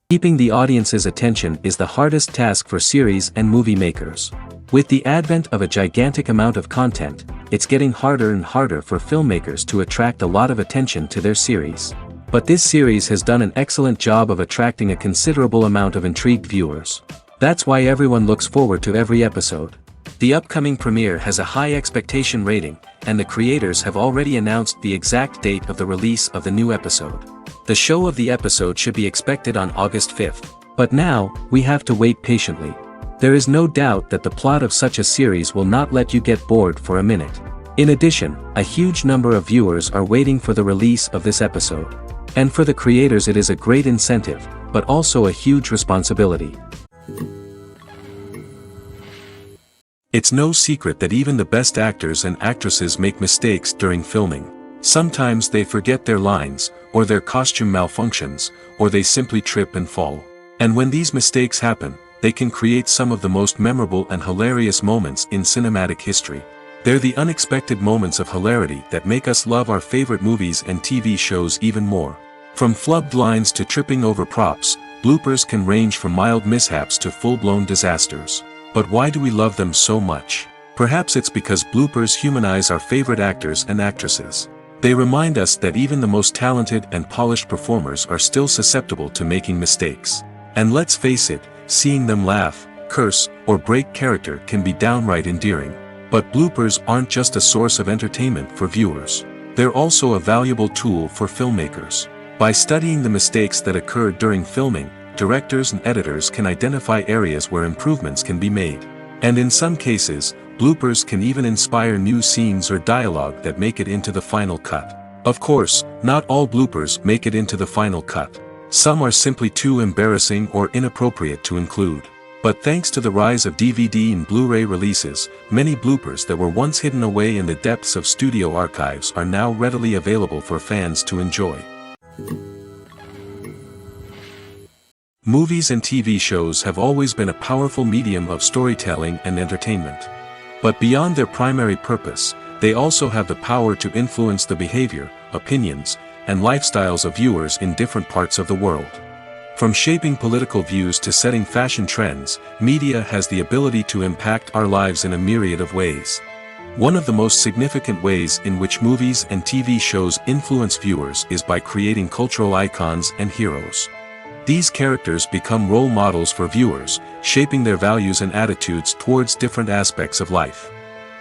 Keeping the audience's attention is the hardest task for series and movie makers. With the advent of a gigantic amount of content, it's getting harder and harder for filmmakers to attract a lot of attention to their series. But this series has done an excellent job of attracting a considerable amount of intrigued viewers. That's why everyone looks forward to every episode. The upcoming premiere has a high expectation rating, and the creators have already announced the exact date of the release of the new episode. The show of the episode should be expected on August 5th. But now, we have to wait patiently. There is no doubt that the plot of such a series will not let you get bored for a minute. In addition, a huge number of viewers are waiting for the release of this episode. And for the creators it is a great incentive, but also a huge responsibility. It's no secret that even the best actors and actresses make mistakes during filming. Sometimes they forget their lines, or their costume malfunctions, or they simply trip and fall. And when these mistakes happen, they can create some of the most memorable and hilarious moments in cinematic history. They're the unexpected moments of hilarity that make us love our favorite movies and TV shows even more. From flubbed lines to tripping over props, bloopers can range from mild mishaps to full-blown disasters. But why do we love them so much? Perhaps it's because bloopers humanize our favorite actors and actresses. They remind us that even the most talented and polished performers are still susceptible to making mistakes. And let's face it, seeing them laugh, curse, or break character can be downright endearing. But bloopers aren't just a source of entertainment for viewers. They're also a valuable tool for filmmakers. By studying the mistakes that occurred during filming, directors and editors can identify areas where improvements can be made. And in some cases, bloopers can even inspire new scenes or dialogue that make it into the final cut. Of course, not all bloopers make it into the final cut. Some are simply too embarrassing or inappropriate to include. But thanks to the rise of DVD and Blu-ray releases, many bloopers that were once hidden away in the depths of studio archives are now readily available for fans to enjoy. Movies and TV shows have always been a powerful medium of storytelling and entertainment. But beyond their primary purpose, they also have the power to influence the behavior, opinions, and lifestyles of viewers in different parts of the world. From shaping political views to setting fashion trends, media has the ability to impact our lives in a myriad of ways. One of the most significant ways in which movies and TV shows influence viewers is by creating cultural icons and heroes. These characters become role models for viewers, shaping their values and attitudes towards different aspects of life.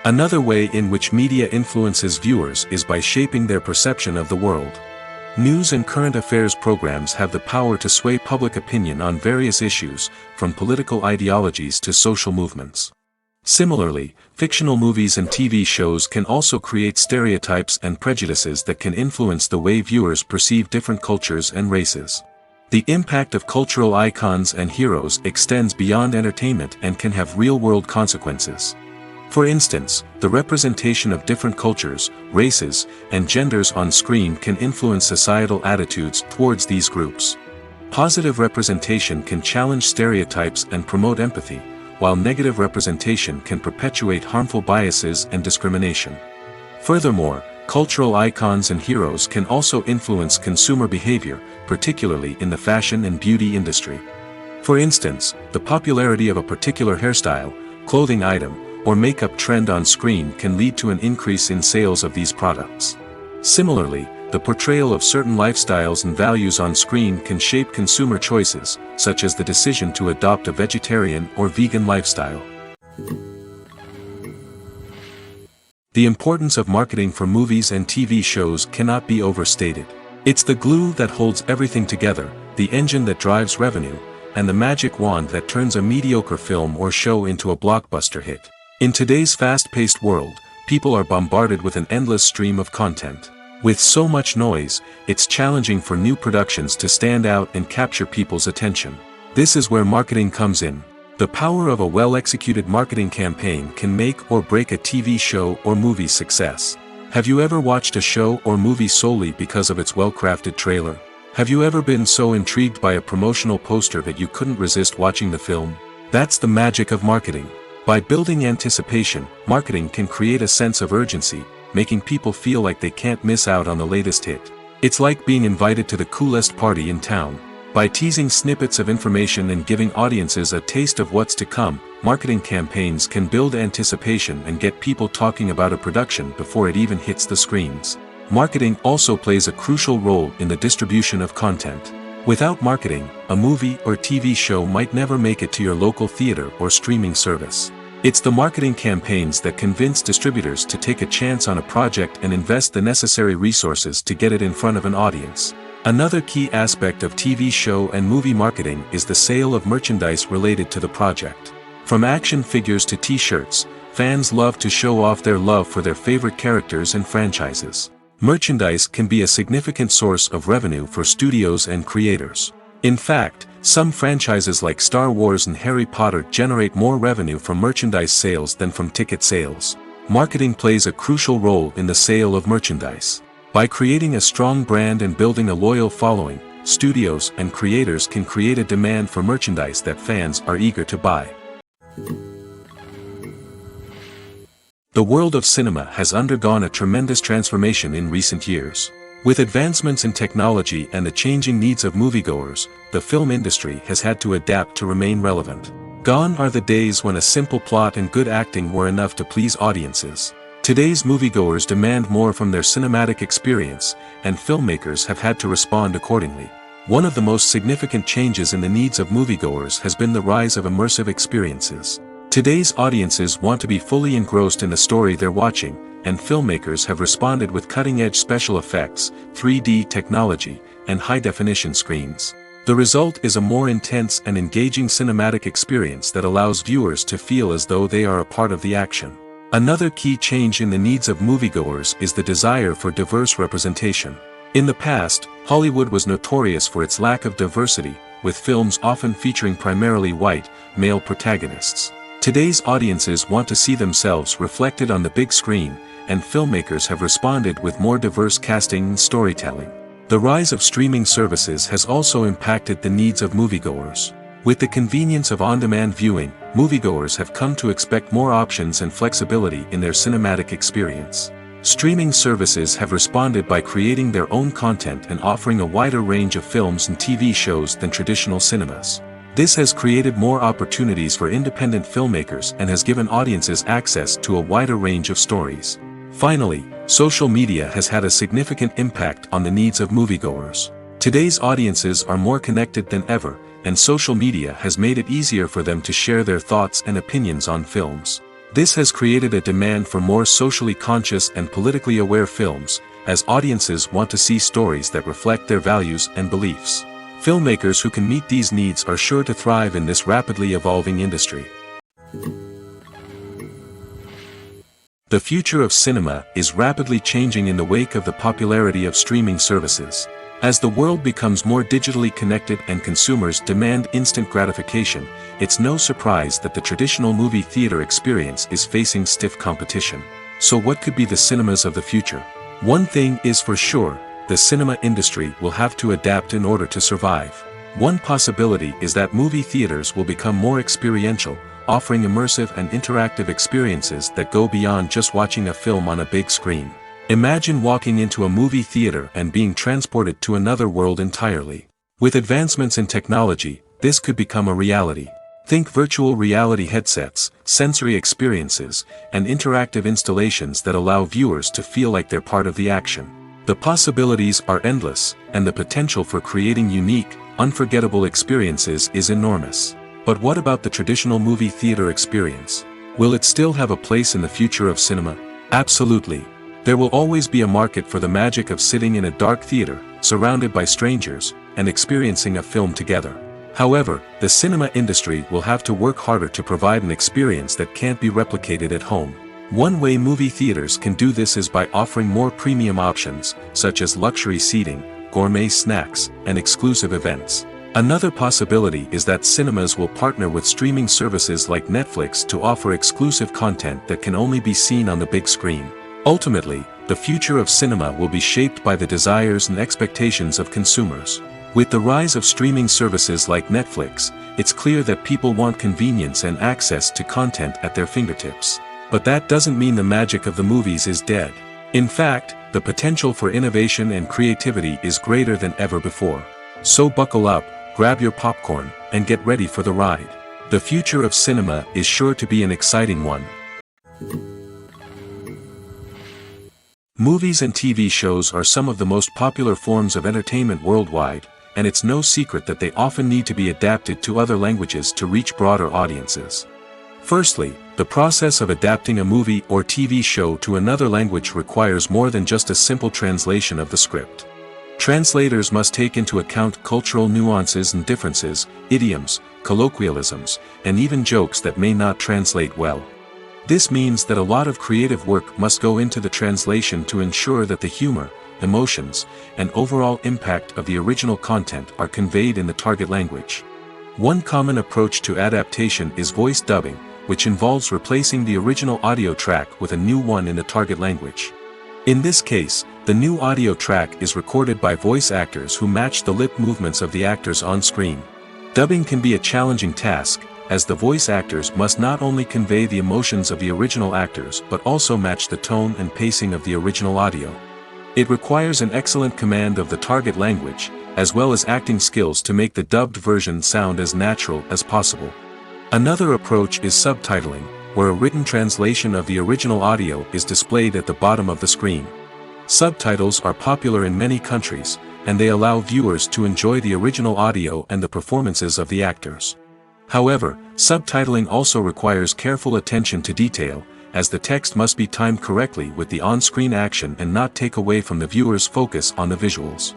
Another way in which media influences viewers is by shaping their perception of the world. News and current affairs programs have the power to sway public opinion on various issues, from political ideologies to social movements. Similarly, fictional movies and TV shows can also create stereotypes and prejudices that can influence the way viewers perceive different cultures and races. The impact of cultural icons and heroes extends beyond entertainment and can have real-world consequences. For instance, the representation of different cultures, races, and genders on screen can influence societal attitudes towards these groups. Positive representation can challenge stereotypes and promote empathy, while negative representation can perpetuate harmful biases and discrimination. Furthermore, cultural icons and heroes can also influence consumer behavior, particularly in the fashion and beauty industry. For instance, the popularity of a particular hairstyle, clothing item, or makeup trend on screen can lead to an increase in sales of these products. Similarly, the portrayal of certain lifestyles and values on screen can shape consumer choices, such as the decision to adopt a vegetarian or vegan lifestyle. The importance of marketing for movies and TV shows cannot be overstated. It's the glue that holds everything together, the engine that drives revenue, and the magic wand that turns a mediocre film or show into a blockbuster hit. In today's fast-paced world, people are bombarded with an endless stream of content. With so much noise, it's challenging for new productions to stand out and capture people's attention. This is where marketing comes in. The power of a well-executed marketing campaign can make or break a TV show or movie's success. Have you ever watched a show or movie solely because of its well-crafted trailer? Have you ever been so intrigued by a promotional poster that you couldn't resist watching the film? That's the magic of marketing. By building anticipation, marketing can create a sense of urgency, making people feel like they can't miss out on the latest hit. It's like being invited to the coolest party in town. By teasing snippets of information and giving audiences a taste of what's to come, marketing campaigns can build anticipation and get people talking about a production before it even hits the screens. Marketing also plays a crucial role in the distribution of content. Without marketing, a movie or TV show might never make it to your local theater or streaming service. It's the marketing campaigns that convince distributors to take a chance on a project and invest the necessary resources to get it in front of an audience. Another key aspect of TV show and movie marketing is the sale of merchandise related to the project. From action figures to t-shirts, fans love to show off their love for their favorite characters and franchises. Merchandise can be a significant source of revenue for studios and creators. In fact, some franchises like Star Wars and Harry Potter generate more revenue from merchandise sales than from ticket sales. Marketing plays a crucial role in the sale of merchandise. By creating a strong brand and building a loyal following, studios and creators can create a demand for merchandise that fans are eager to buy. The world of cinema has undergone a tremendous transformation in recent years. With advancements in technology and the changing needs of moviegoers, the film industry has had to adapt to remain relevant. Gone are the days when a simple plot and good acting were enough to please audiences. Today's moviegoers demand more from their cinematic experience, and filmmakers have had to respond accordingly. One of the most significant changes in the needs of moviegoers has been the rise of immersive experiences. Today's audiences want to be fully engrossed in the story they're watching, and filmmakers have responded with cutting-edge special effects, 3D technology, and high-definition screens. The result is a more intense and engaging cinematic experience that allows viewers to feel as though they are a part of the action. Another key change in the needs of moviegoers is the desire for diverse representation. In the past, Hollywood was notorious for its lack of diversity, with films often featuring primarily white, male protagonists. Today's audiences want to see themselves reflected on the big screen, and filmmakers have responded with more diverse casting and storytelling. The rise of streaming services has also impacted the needs of moviegoers. With the convenience of on-demand viewing, moviegoers have come to expect more options and flexibility in their cinematic experience. Streaming services have responded by creating their own content and offering a wider range of films and TV shows than traditional cinemas. This has created more opportunities for independent filmmakers and has given audiences access to a wider range of stories. Finally, social media has had a significant impact on the needs of moviegoers. Today's audiences are more connected than ever, and social media has made it easier for them to share their thoughts and opinions on films. This has created a demand for more socially conscious and politically aware films, as audiences want to see stories that reflect their values and beliefs. Filmmakers who can meet these needs are sure to thrive in this rapidly evolving industry. The future of cinema is rapidly changing in the wake of the popularity of streaming services. As the world becomes more digitally connected and consumers demand instant gratification, it's no surprise that the traditional movie theater experience is facing stiff competition. So what could be the cinemas of the future? One thing is for sure, the cinema industry will have to adapt in order to survive. One possibility is that movie theaters will become more experiential, offering immersive and interactive experiences that go beyond just watching a film on a big screen. Imagine walking into a movie theater and being transported to another world entirely. With advancements in technology, this could become a reality. Think virtual reality headsets, sensory experiences, and interactive installations that allow viewers to feel like they're part of the action. The possibilities are endless, and the potential for creating unique, unforgettable experiences is enormous. But what about the traditional movie theater experience? Will it still have a place in the future of cinema? Absolutely. There will always be a market for the magic of sitting in a dark theater, surrounded by strangers, and experiencing a film together. However, the cinema industry will have to work harder to provide an experience that can't be replicated at home. One way movie theaters can do this is by offering more premium options, such as luxury seating, gourmet snacks, and exclusive events. Another possibility is that cinemas will partner with streaming services like Netflix to offer exclusive content that can only be seen on the big screen. Ultimately, the future of cinema will be shaped by the desires and expectations of consumers. With the rise of streaming services like Netflix, it's clear that people want convenience and access to content at their fingertips. But that doesn't mean the magic of the movies is dead. In fact, the potential for innovation and creativity is greater than ever before. So buckle up, grab your popcorn, and get ready for the ride. The future of cinema is sure to be an exciting one. Movies and TV shows are some of the most popular forms of entertainment worldwide, and it's no secret that they often need to be adapted to other languages to reach broader audiences. Firstly, the process of adapting a movie or TV show to another language requires more than just a simple translation of the script. Translators must take into account cultural nuances and differences, idioms, colloquialisms, and even jokes that may not translate well. This means that a lot of creative work must go into the translation to ensure that the humor, emotions, and overall impact of the original content are conveyed in the target language. One common approach to adaptation is voice dubbing, which involves replacing the original audio track with a new one in the target language. In this case, the new audio track is recorded by voice actors who match the lip movements of the actors on screen. Dubbing can be a challenging task, as the voice actors must not only convey the emotions of the original actors but also match the tone and pacing of the original audio. It requires an excellent command of the target language, as well as acting skills to make the dubbed version sound as natural as possible. Another approach is subtitling, where a written translation of the original audio is displayed at the bottom of the screen. Subtitles are popular in many countries, and they allow viewers to enjoy the original audio and the performances of the actors. However, subtitling also requires careful attention to detail, as the text must be timed correctly with the on-screen action and not take away from the viewer's focus on the visuals.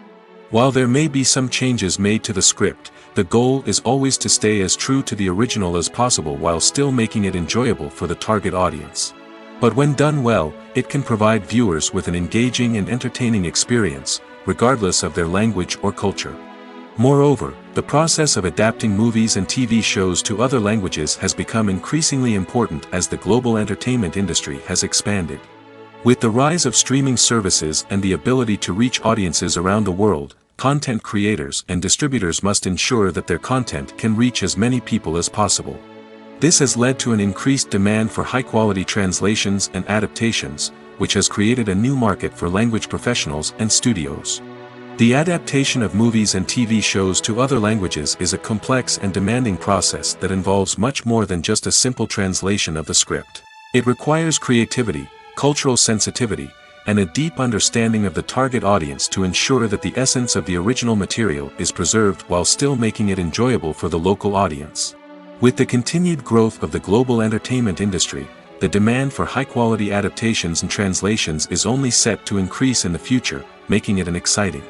While there may be some changes made to the script, the goal is always to stay as true to the original as possible while still making it enjoyable for the target audience. But when done well, it can provide viewers with an engaging and entertaining experience, regardless of their language or culture. Moreover, the process of adapting movies and TV shows to other languages has become increasingly important as the global entertainment industry has expanded. With the rise of streaming services and the ability to reach audiences around the world, content creators and distributors must ensure that their content can reach as many people as possible. This has led to an increased demand for high-quality translations and adaptations, which has created a new market for language professionals and studios. The adaptation of movies and TV shows to other languages is a complex and demanding process that involves much more than just a simple translation of the script. It requires creativity, cultural sensitivity, and a deep understanding of the target audience to ensure that the essence of the original material is preserved while still making it enjoyable for the local audience. With the continued growth of the global entertainment industry, the demand for high-quality adaptations and translations is only set to increase in the future, making it an exciting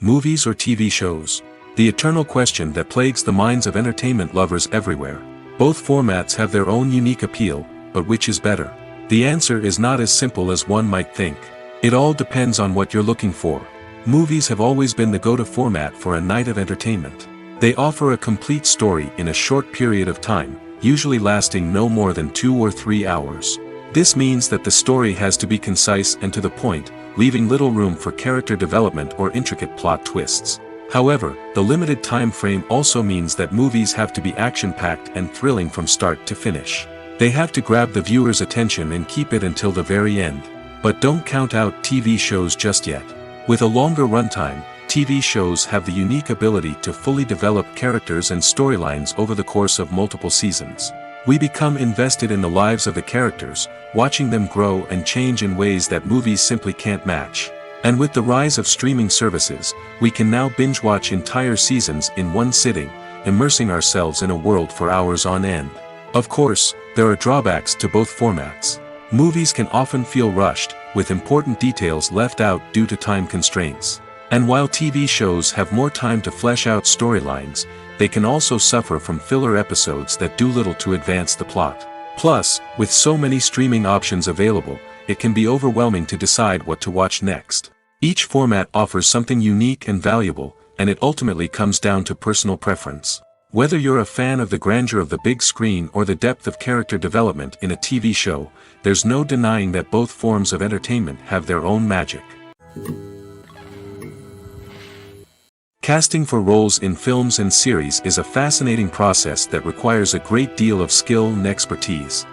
movies or TV shows. The eternal question that plagues the minds of entertainment lovers everywhere. Both formats have their own unique appeal, but which is better? The answer is not as simple as one might think. It all depends on what you're looking for. Movies have always been the go-to format for a night of entertainment. They offer a complete story in a short period of time, usually lasting no more than 2 or 3 hours. This means that the story has to be concise and to the point, leaving little room for character development or intricate plot twists. However, the limited time frame also means that movies have to be action-packed and thrilling from start to finish. They have to grab the viewer's attention and keep it until the very end. But don't count out TV shows just yet. With a longer runtime, TV shows have the unique ability to fully develop characters and storylines over the course of multiple seasons. We become invested in the lives of the characters, watching them grow and change in ways that movies simply can't match. And with the rise of streaming services, we can now binge-watch entire seasons in one sitting, immersing ourselves in a world for hours on end. Of course, there are drawbacks to both formats. Movies can often feel rushed, with important details left out due to time constraints. And while TV shows have more time to flesh out storylines, they can also suffer from filler episodes that do little to advance the plot. Plus, with so many streaming options available, it can be overwhelming to decide what to watch next. Each format offers something unique and valuable, and it ultimately comes down to personal preference. Whether you're a fan of the grandeur of the big screen or the depth of character development in a TV show, there's no denying that both forms of entertainment have their own magic. Casting for roles in films and series is a fascinating process that requires a great deal of skill and expertise.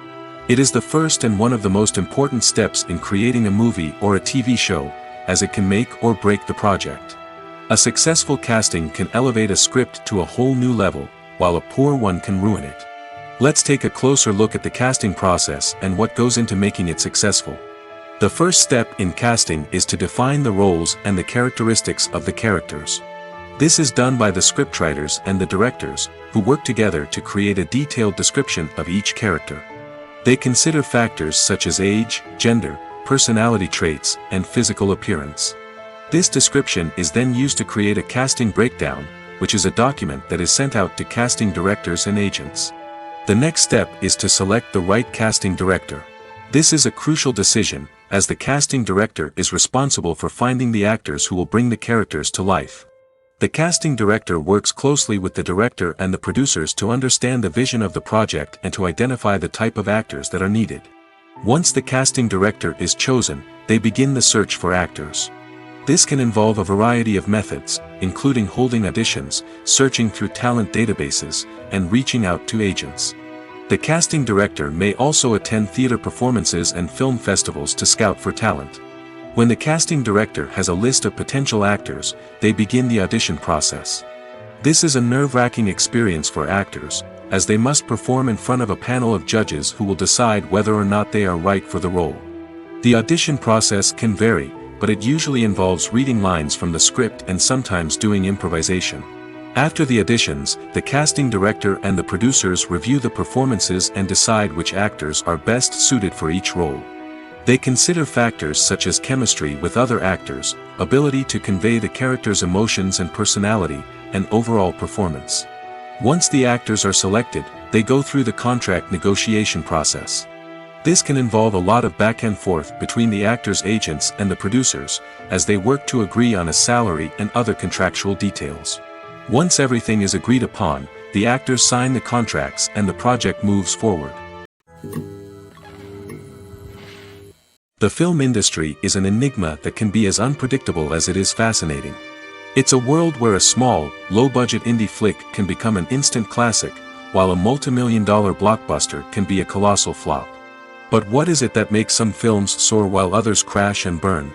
It is the first and one of the most important steps in creating a movie or a TV show, as it can make or break the project. A successful casting can elevate a script to a whole new level, while a poor one can ruin it. Let's take a closer look at the casting process and what goes into making it successful. The first step in casting is to define the roles and the characteristics of the characters. This is done by the scriptwriters and the directors, who work together to create a detailed description of each character. They consider factors such as age, gender, personality traits, and physical appearance. This description is then used to create a casting breakdown, which is a document that is sent out to casting directors and agents. The next step is to select the right casting director. This is a crucial decision, as the casting director is responsible for finding the actors who will bring the characters to life. The casting director works closely with the director and the producers to understand the vision of the project and to identify the type of actors that are needed. Once the casting director is chosen, they begin the search for actors. This can involve a variety of methods, including holding auditions, searching through talent databases, and reaching out to agents. The casting director may also attend theater performances and film festivals to scout for talent. When the casting director has a list of potential actors, they begin the audition process. This is a nerve-wracking experience for actors, as they must perform in front of a panel of judges who will decide whether or not they are right for the role. The audition process can vary, but it usually involves reading lines from the script and sometimes doing improvisation. After the auditions, the casting director and the producers review the performances and decide which actors are best suited for each role. They consider factors such as chemistry with other actors, ability to convey the character's emotions and personality, and overall performance. Once the actors are selected, they go through the contract negotiation process. This can involve a lot of back and forth between the actors' agents and the producers, as they work to agree on a salary and other contractual details. Once everything is agreed upon, the actors sign the contracts and the project moves forward. The film industry is an enigma that can be as unpredictable as it is fascinating. It's a world where a small, low-budget indie flick can become an instant classic, while a multi-million-dollar blockbuster can be a colossal flop. But what is it that makes some films soar while others crash and burn?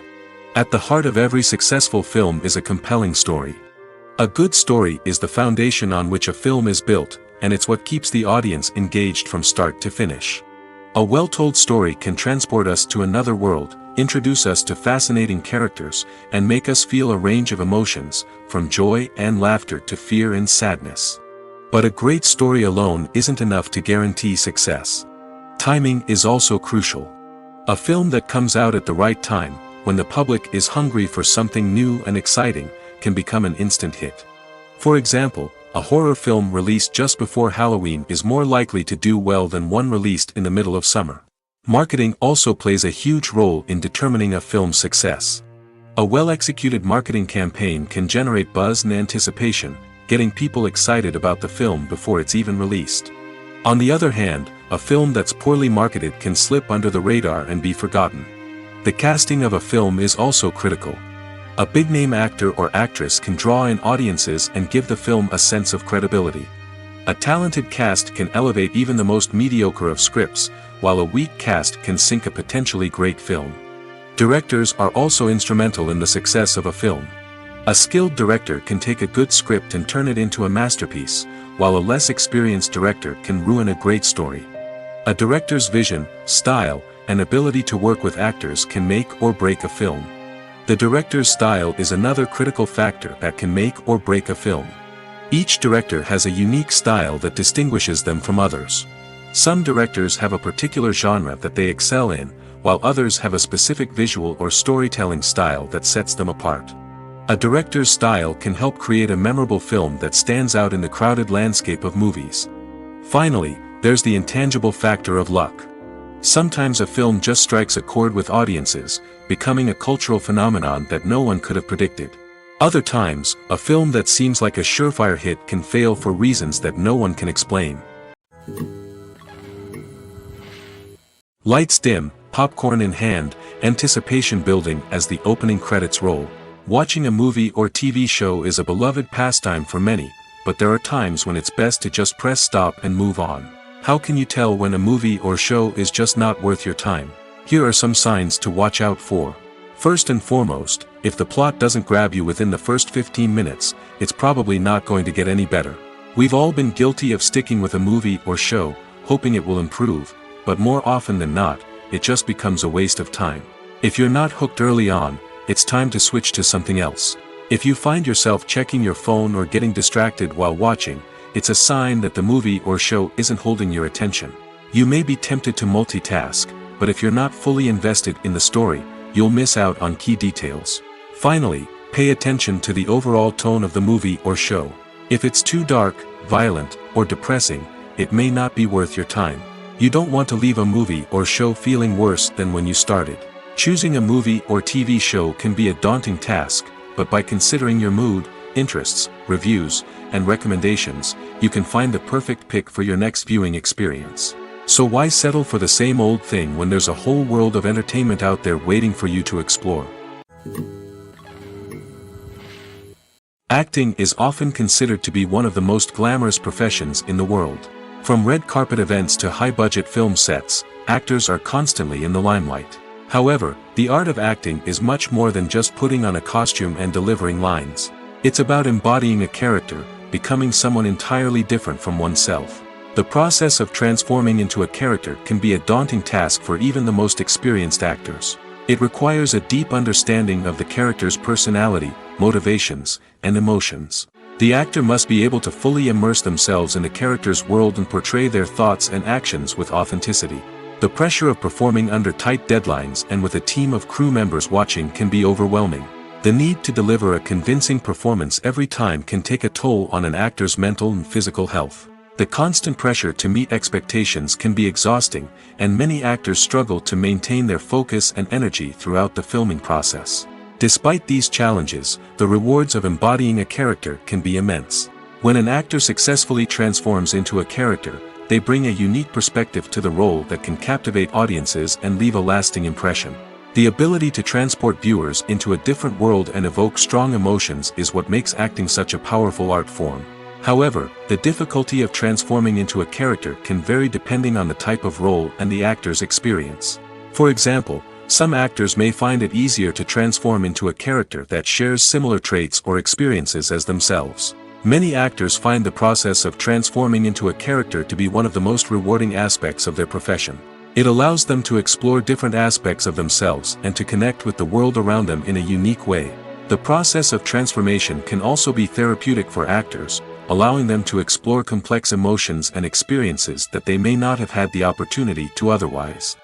At the heart of every successful film is a compelling story. A good story is the foundation on which a film is built, and it's what keeps the audience engaged from start to finish. A well-told story can transport us to another world, introduce us to fascinating characters, and make us feel a range of emotions, from joy and laughter to fear and sadness. But a great story alone isn't enough to guarantee success. Timing is also crucial. A film that comes out at the right time, when the public is hungry for something new and exciting, can become an instant hit. For example, a horror film released just before Halloween is more likely to do well than one released in the middle of summer. Marketing also plays a huge role in determining a film's success. A well-executed marketing campaign can generate buzz and anticipation, getting people excited about the film before it's even released. On the other hand, a film that's poorly marketed can slip under the radar and be forgotten. The casting of a film is also critical. A big-name actor or actress can draw in audiences and give the film a sense of credibility. A talented cast can elevate even the most mediocre of scripts, while a weak cast can sink a potentially great film. Directors are also instrumental in the success of a film. A skilled director can take a good script and turn it into a masterpiece, while a less experienced director can ruin a great story. A director's vision, style, and ability to work with actors can make or break a film. The director's style is another critical factor that can make or break a film. Each director has a unique style that distinguishes them from others. Some directors have a particular genre that they excel in, while others have a specific visual or storytelling style that sets them apart. A director's style can help create a memorable film that stands out in the crowded landscape of movies. Finally, there's the intangible factor of luck. Sometimes a film just strikes a chord with audiences, becoming a cultural phenomenon that no one could have predicted. Other times, a film that seems like a surefire hit can fail for reasons that no one can explain. Lights dim, popcorn in hand, anticipation building as the opening credits roll. Watching a movie or TV show is a beloved pastime for many, but there are times when it's best to just press stop and move on. How can you tell when a movie or show is just not worth your time? Here are some signs to watch out for. First and foremost, if the plot doesn't grab you within the first 15 minutes, it's probably not going to get any better. We've all been guilty of sticking with a movie or show, hoping it will improve, but more often than not, it just becomes a waste of time. If you're not hooked early on, it's time to switch to something else. If you find yourself checking your phone or getting distracted while watching, it's a sign that the movie or show isn't holding your attention. You may be tempted to multitask, but if you're not fully invested in the story, you'll miss out on key details. Finally, pay attention to the overall tone of the movie or show. If it's too dark, violent, or depressing, it may not be worth your time. You don't want to leave a movie or show feeling worse than when you started. Choosing a movie or TV show can be a daunting task, but by considering your mood, interests, reviews, and recommendations, you can find the perfect pick for your next viewing experience. So why settle for the same old thing when there's a whole world of entertainment out there waiting for you to explore? Acting is often considered to be one of the most glamorous professions in the world. From red carpet events to high-budget film sets, actors are constantly in the limelight. However, the art of acting is much more than just putting on a costume and delivering lines. It's about embodying a character, becoming someone entirely different from oneself. The process of transforming into a character can be a daunting task for even the most experienced actors. It requires a deep understanding of the character's personality, motivations, and emotions. The actor must be able to fully immerse themselves in the character's world and portray their thoughts and actions with authenticity. The pressure of performing under tight deadlines and with a team of crew members watching can be overwhelming. The need to deliver a convincing performance every time can take a toll on an actor's mental and physical health. The constant pressure to meet expectations can be exhausting, and many actors struggle to maintain their focus and energy throughout the filming process. Despite these challenges, the rewards of embodying a character can be immense. When an actor successfully transforms into a character, they bring a unique perspective to the role that can captivate audiences and leave a lasting impression. The ability to transport viewers into a different world and evoke strong emotions is what makes acting such a powerful art form. However, the difficulty of transforming into a character can vary depending on the type of role and the actor's experience. For example, some actors may find it easier to transform into a character that shares similar traits or experiences as themselves. Many actors find the process of transforming into a character to be one of the most rewarding aspects of their profession. It allows them to explore different aspects of themselves and to connect with the world around them in a unique way. The process of transformation can also be therapeutic for actors, allowing them to explore complex emotions and experiences that they may not have had the opportunity to otherwise.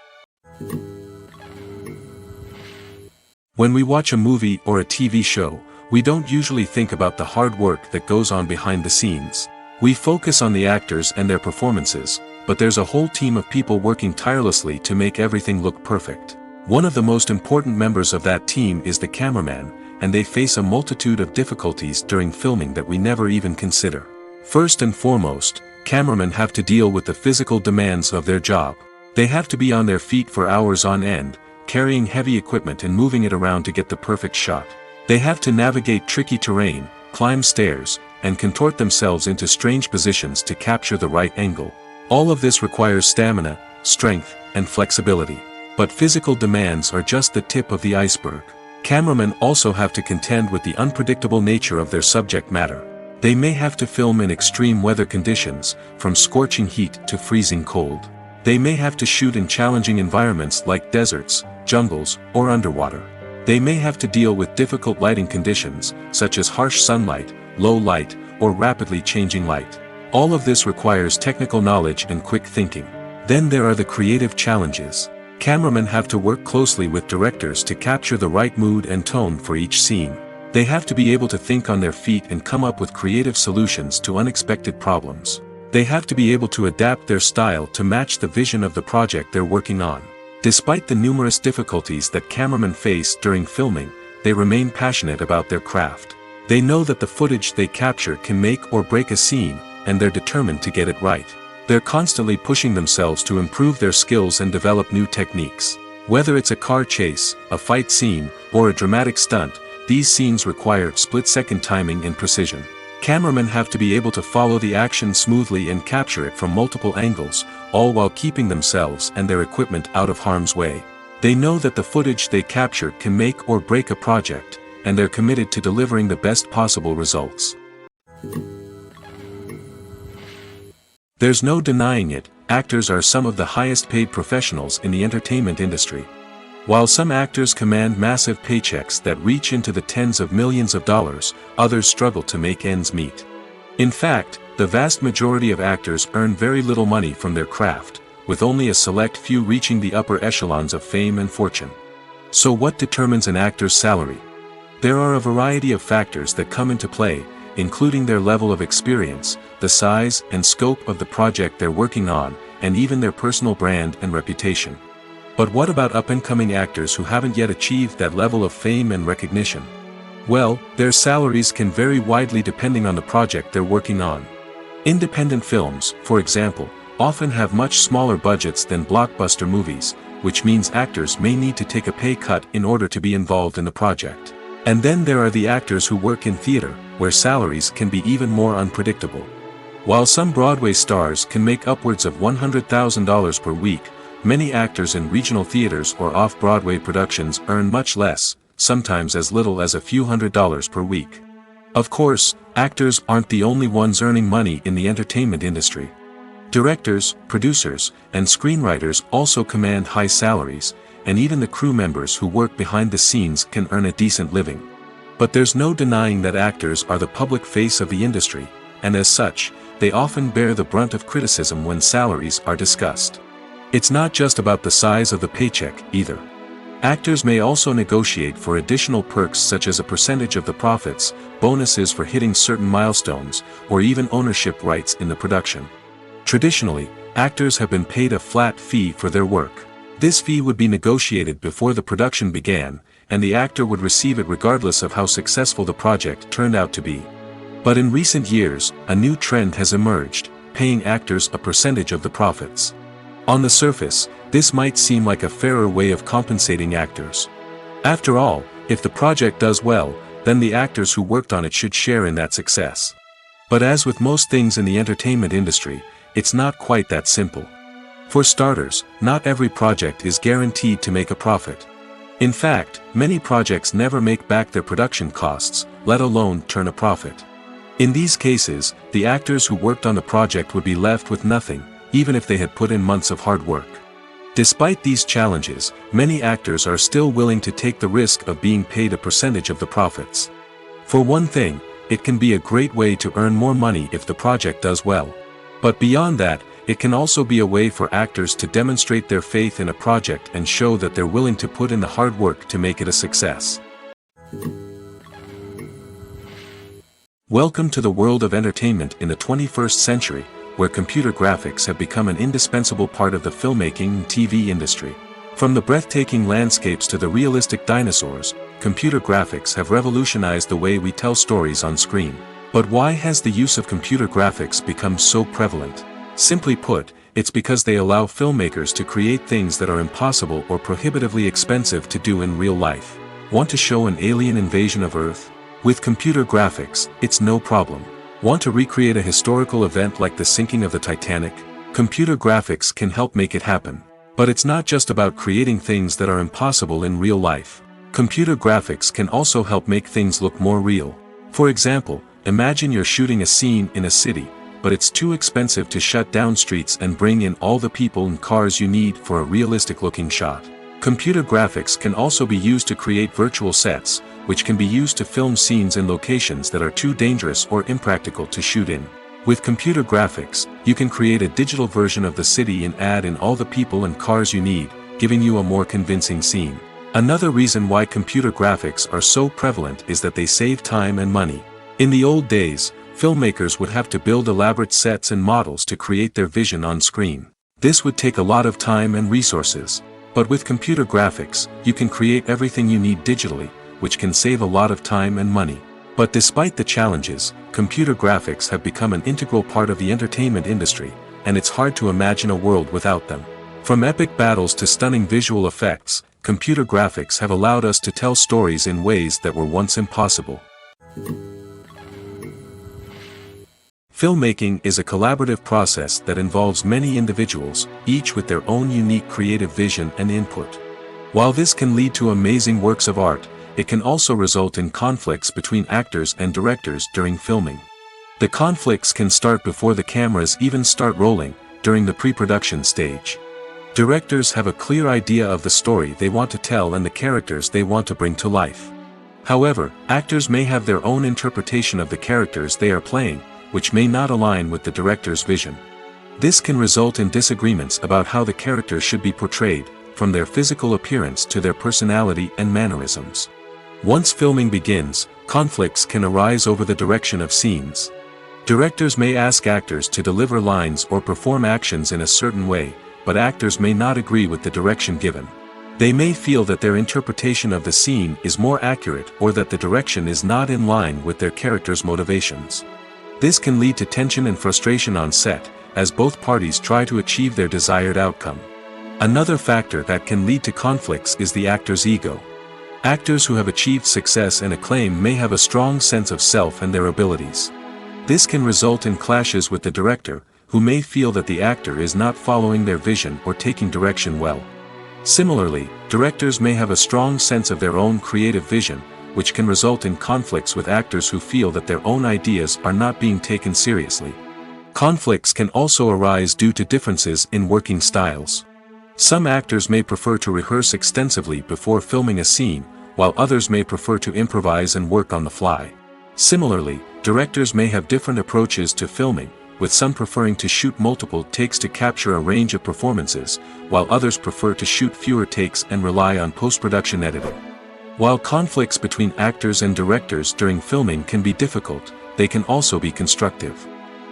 When we watch a movie or a TV show, we don't usually think about the hard work that goes on behind the scenes. We focus on the actors and their performances, but there's a whole team of people working tirelessly to make everything look perfect. One of the most important members of that team is the cameraman, and they face a multitude of difficulties during filming that we never even consider. First and foremost, cameramen have to deal with the physical demands of their job. They have to be on their feet for hours on end, carrying heavy equipment and moving it around to get the perfect shot. They have to navigate tricky terrain, climb stairs, and contort themselves into strange positions to capture the right angle. All of this requires stamina, strength, and flexibility. But physical demands are just the tip of the iceberg. Cameramen also have to contend with the unpredictable nature of their subject matter. They may have to film in extreme weather conditions, from scorching heat to freezing cold. They may have to shoot in challenging environments like deserts, jungles, or underwater. They may have to deal with difficult lighting conditions, such as harsh sunlight, low light, or rapidly changing light. All of this requires technical knowledge and quick thinking. Then there are the creative challenges. Cameramen have to work closely with directors to capture the right mood and tone for each scene. They have to be able to think on their feet and come up with creative solutions to unexpected problems. They have to be able to adapt their style to match the vision of the project they're working on. Despite the numerous difficulties that cameramen face during filming, they remain passionate about their craft. They know that the footage they capture can make or break a scene, and they're determined to get it right. They're constantly pushing themselves to improve their skills and develop new techniques. Whether it's a car chase, a fight scene, or a dramatic stunt, these scenes require split-second timing and precision. Cameramen have to be able to follow the action smoothly and capture it from multiple angles, all while keeping themselves and their equipment out of harm's way. They know that the footage they capture can make or break a project, and they're committed to delivering the best possible results. There's no denying it, actors are some of the highest-paid professionals in the entertainment industry. While some actors command massive paychecks that reach into the tens of millions of dollars, others struggle to make ends meet. In fact, the vast majority of actors earn very little money from their craft, with only a select few reaching the upper echelons of fame and fortune. So what determines an actor's salary? There are a variety of factors that come into play, including their level of experience, the size and scope of the project they're working on, and even their personal brand and reputation. But what about up-and-coming actors who haven't yet achieved that level of fame and recognition? Well, their salaries can vary widely depending on the project they're working on. Independent films, for example, often have much smaller budgets than blockbuster movies, which means actors may need to take a pay cut in order to be involved in the project. And then there are the actors who work in theater, where salaries can be even more unpredictable. While some Broadway stars can make upwards of $100,000 per week, many actors in regional theaters or off-Broadway productions earn much less, sometimes as little as a few $100s per week. Of course, actors aren't the only ones earning money in the entertainment industry. Directors, producers, and screenwriters also command high salaries, and even the crew members who work behind the scenes can earn a decent living. But there's no denying that actors are the public face of the industry, and as such, they often bear the brunt of criticism when salaries are discussed. It's not just about the size of the paycheck, either. Actors may also negotiate for additional perks such as a percentage of the profits, bonuses for hitting certain milestones, or even ownership rights in the production. Traditionally, actors have been paid a flat fee for their work. This fee would be negotiated before the production began, and the actor would receive it regardless of how successful the project turned out to be. But in recent years, a new trend has emerged, paying actors a percentage of the profits. On the surface, this might seem like a fairer way of compensating actors. After all, if the project does well, then the actors who worked on it should share in that success. But as with most things in the entertainment industry, it's not quite that simple. For starters, not every project is guaranteed to make a profit. In fact, many projects never make back their production costs, let alone turn a profit. In these cases, the actors who worked on the project would be left with nothing, even if they had put in months of hard work. Despite these challenges, many actors are still willing to take the risk of being paid a percentage of the profits. For one thing, it can be a great way to earn more money if the project does well. But beyond that, it can also be a way for actors to demonstrate their faith in a project and show that they're willing to put in the hard work to make it a success. Welcome to the world of entertainment in the 21st century, where computer graphics have become an indispensable part of the filmmaking and TV industry. From the breathtaking landscapes to the realistic dinosaurs, computer graphics have revolutionized the way we tell stories on screen. But why has the use of computer graphics become so prevalent? Simply put, it's because they allow filmmakers to create things that are impossible or prohibitively expensive to do in real life. Want to show an alien invasion of Earth? With computer graphics, it's no problem. Want to recreate a historical event like the sinking of the Titanic? Computer graphics can help make it happen. But it's not just about creating things that are impossible in real life. Computer graphics can also help make things look more real. For example, imagine you're shooting a scene in a city, but it's too expensive to shut down streets and bring in all the people and cars you need for a realistic-looking shot. Computer graphics can also be used to create virtual sets, which can be used to film scenes in locations that are too dangerous or impractical to shoot in. With computer graphics, you can create a digital version of the city and add in all the people and cars you need, giving you a more convincing scene. Another reason why computer graphics are so prevalent is that they save time and money. In the old days, filmmakers would have to build elaborate sets and models to create their vision on screen. This would take a lot of time and resources. But with computer graphics, you can create everything you need digitally, which can save a lot of time and money. But despite the challenges, computer graphics have become an integral part of the entertainment industry, and it's hard to imagine a world without them. From epic battles to stunning visual effects, computer graphics have allowed us to tell stories in ways that were once impossible. Filmmaking is a collaborative process that involves many individuals, each with their own unique creative vision and input. While this can lead to amazing works of art, it can also result in conflicts between actors and directors during filming. The conflicts can start before the cameras even start rolling, during the pre-production stage. Directors have a clear idea of the story they want to tell and the characters they want to bring to life. However, actors may have their own interpretation of the characters they are playing, which may not align with the director's vision. This can result in disagreements about how the characters should be portrayed, from their physical appearance to their personality and mannerisms. Once filming begins, conflicts can arise over the direction of scenes. Directors may ask actors to deliver lines or perform actions in a certain way, but actors may not agree with the direction given. They may feel that their interpretation of the scene is more accurate or that the direction is not in line with their character's motivations. This can lead to tension and frustration on set, as both parties try to achieve their desired outcome. Another factor that can lead to conflicts is the actor's ego. Actors who have achieved success and acclaim may have a strong sense of self and their abilities. This can result in clashes with the director, who may feel that the actor is not following their vision or taking direction well. Similarly, directors may have a strong sense of their own creative vision, which can result in conflicts with actors who feel that their own ideas are not being taken seriously. Conflicts can also arise due to differences in working styles. Some actors may prefer to rehearse extensively before filming a scene, while others may prefer to improvise and work on the fly. Similarly, directors may have different approaches to filming, with some preferring to shoot multiple takes to capture a range of performances, while others prefer to shoot fewer takes and rely on post-production editing. While conflicts between actors and directors during filming can be difficult, they can also be constructive.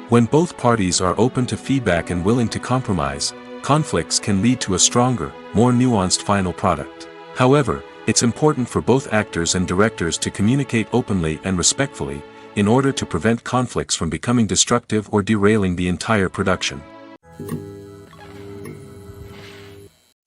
When both parties are open to feedback and willing to compromise, conflicts can lead to a stronger, more nuanced final product. However, it's important for both actors and directors to communicate openly and respectfully, in order to prevent conflicts from becoming destructive or derailing the entire production.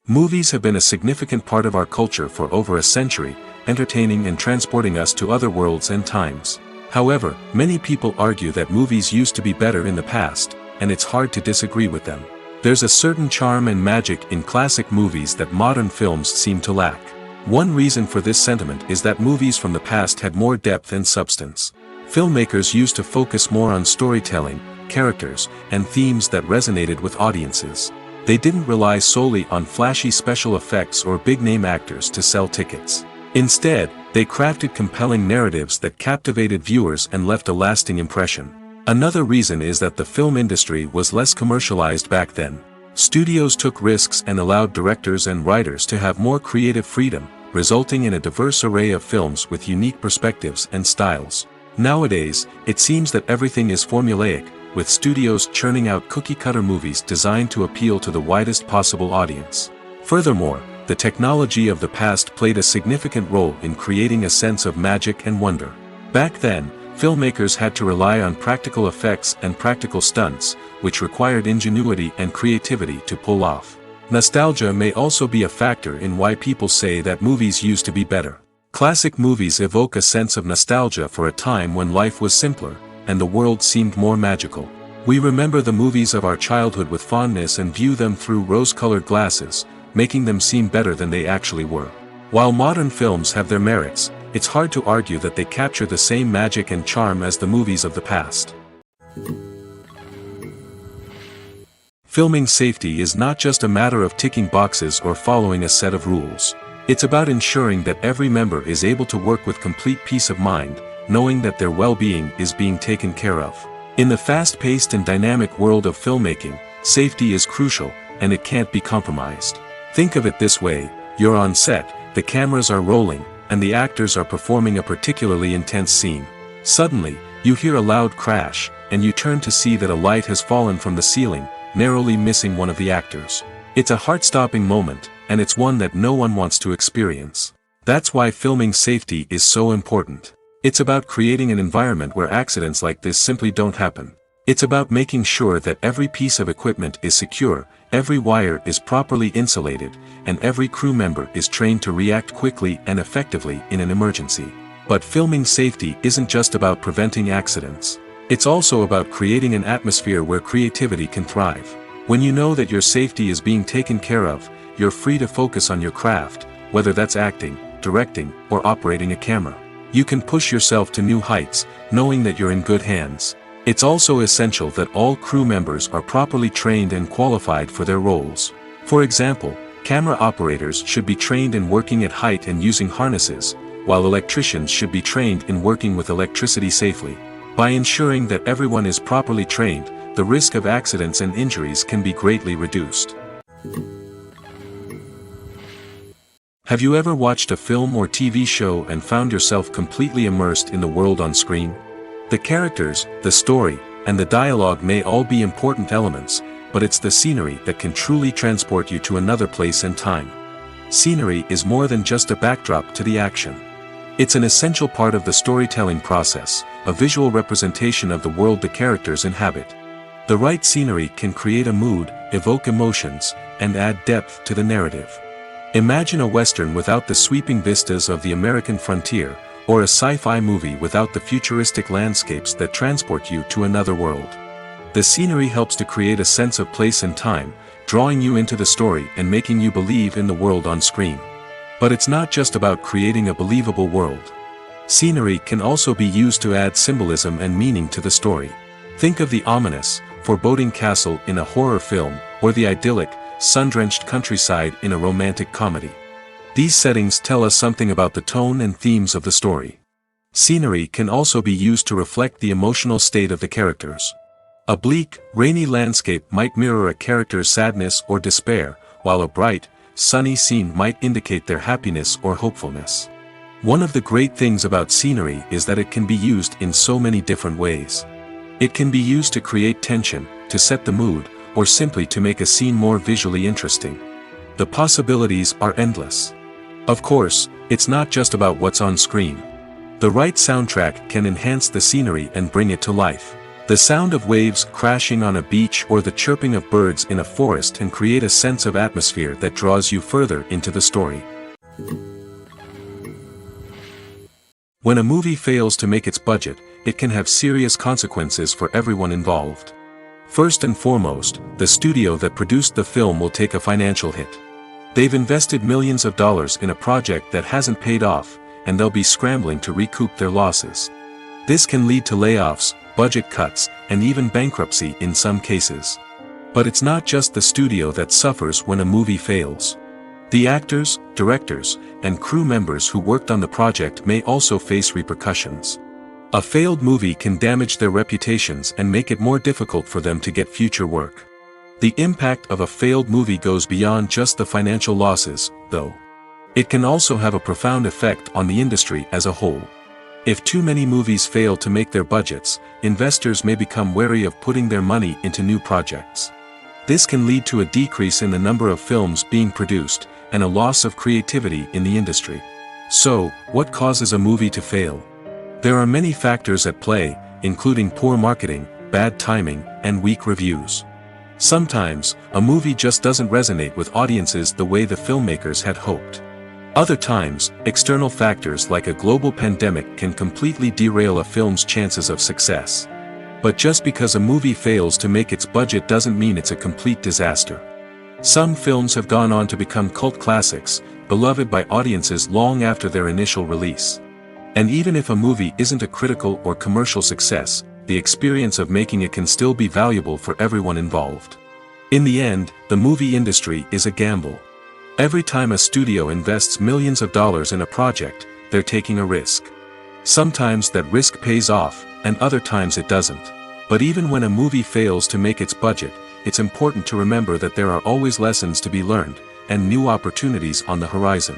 Movies have been a significant part of our culture for over a century, entertaining and transporting us to other worlds and times. However, many people argue that movies used to be better in the past, and it's hard to disagree with them. There's a certain charm and magic in classic movies that modern films seem to lack. One reason for this sentiment is that movies from the past had more depth and substance. Filmmakers used to focus more on storytelling, characters, and themes that resonated with audiences. They didn't rely solely on flashy special effects or big-name actors to sell tickets. Instead, they crafted compelling narratives that captivated viewers and left a lasting impression. Another reason is that the film industry was less commercialized back then. Studios took risks and allowed directors and writers to have more creative freedom, resulting in a diverse array of films with unique perspectives and styles. Nowadays, it seems that everything is formulaic, with studios churning out cookie-cutter movies designed to appeal to the widest possible audience. Furthermore, the technology of the past played a significant role in creating a sense of magic and wonder. Back then, filmmakers had to rely on practical effects and practical stunts, which required ingenuity and creativity to pull off. Nostalgia may also be a factor in why people say that movies used to be better. Classic movies evoke a sense of nostalgia for a time when life was simpler, and the world seemed more magical. We remember the movies of our childhood with fondness and view them through rose-colored glasses, making them seem better than they actually were. While modern films have their merits, it's hard to argue that they capture the same magic and charm as the movies of the past. Filming safety is not just a matter of ticking boxes or following a set of rules. It's about ensuring that every member is able to work with complete peace of mind, knowing that their well-being is being taken care of. In the fast-paced and dynamic world of filmmaking, safety is crucial, and it can't be compromised. Think of it this way: you're on set, the cameras are rolling, and the actors are performing a particularly intense scene. Suddenly, you hear a loud crash, and you turn to see that a light has fallen from the ceiling, narrowly missing one of the actors. It's a heart-stopping moment, and it's one that no one wants to experience. That's why filming safety is so important. It's about creating an environment where accidents like this simply don't happen. It's about making sure that every piece of equipment is secure, every wire is properly insulated, and every crew member is trained to react quickly and effectively in an emergency. But filming safety isn't just about preventing accidents. It's also about creating an atmosphere where creativity can thrive. When you know that your safety is being taken care of, you're free to focus on your craft, whether that's acting, directing, or operating a camera. You can push yourself to new heights, knowing that you're in good hands. It's also essential that all crew members are properly trained and qualified for their roles. For example, camera operators should be trained in working at height and using harnesses, while electricians should be trained in working with electricity safely. By ensuring that everyone is properly trained, the risk of accidents and injuries can be greatly reduced. Have you ever watched a film or TV show and found yourself completely immersed in the world on screen? The characters, the story, and the dialogue may all be important elements, but it's the scenery that can truly transport you to another place and time. Scenery is more than just a backdrop to the action. It's an essential part of the storytelling process, a visual representation of the world the characters inhabit. The right scenery can create a mood, evoke emotions, and add depth to the narrative. Imagine a Western without the sweeping vistas of the American frontier, or a sci-fi movie without the futuristic landscapes that transport you to another world. The scenery helps to create a sense of place and time, drawing you into the story and making you believe in the world on screen. But it's not just about creating a believable world. Scenery can also be used to add symbolism and meaning to the story. Think of the ominous, foreboding castle in a horror film, or the idyllic, sun-drenched countryside in a romantic comedy. These settings tell us something about the tone and themes of the story. Scenery can also be used to reflect the emotional state of the characters. A bleak, rainy landscape might mirror a character's sadness or despair, while a bright, sunny scene might indicate their happiness or hopefulness. One of the great things about scenery is that it can be used in so many different ways. It can be used to create tension, to set the mood, or simply to make a scene more visually interesting. The possibilities are endless. Of course, it's not just about what's on screen. The right soundtrack can enhance the scenery and bring it to life. The sound of waves crashing on a beach or the chirping of birds in a forest can create a sense of atmosphere that draws you further into the story. When a movie fails to make its budget, it can have serious consequences for everyone involved. First and foremost, the studio that produced the film will take a financial hit. They've invested millions of dollars in a project that hasn't paid off, and they'll be scrambling to recoup their losses. This can lead to layoffs, budget cuts, and even bankruptcy in some cases. But it's not just the studio that suffers when a movie fails. The actors, directors, and crew members who worked on the project may also face repercussions. A failed movie can damage their reputations and make it more difficult for them to get future work. The impact of a failed movie goes beyond just the financial losses, though. It can also have a profound effect on the industry as a whole. If too many movies fail to make their budgets, investors may become wary of putting their money into new projects. This can lead to a decrease in the number of films being produced, and a loss of creativity in the industry. So, what causes a movie to fail? There are many factors at play, including poor marketing, bad timing, and weak reviews. Sometimes, a movie just doesn't resonate with audiences the way the filmmakers had hoped. Other times, external factors like a global pandemic can completely derail a film's chances of success. But just because a movie fails to make its budget doesn't mean it's a complete disaster. Some films have gone on to become cult classics, beloved by audiences long after their initial release. And even if a movie isn't a critical or commercial success, the experience of making it can still be valuable for everyone involved. In the end, the movie industry is a gamble. Every time a studio invests millions of dollars in a project, they're taking a risk. Sometimes that risk pays off, and other times it doesn't. But even when a movie fails to make its budget, it's important to remember that there are always lessons to be learned, and new opportunities on the horizon.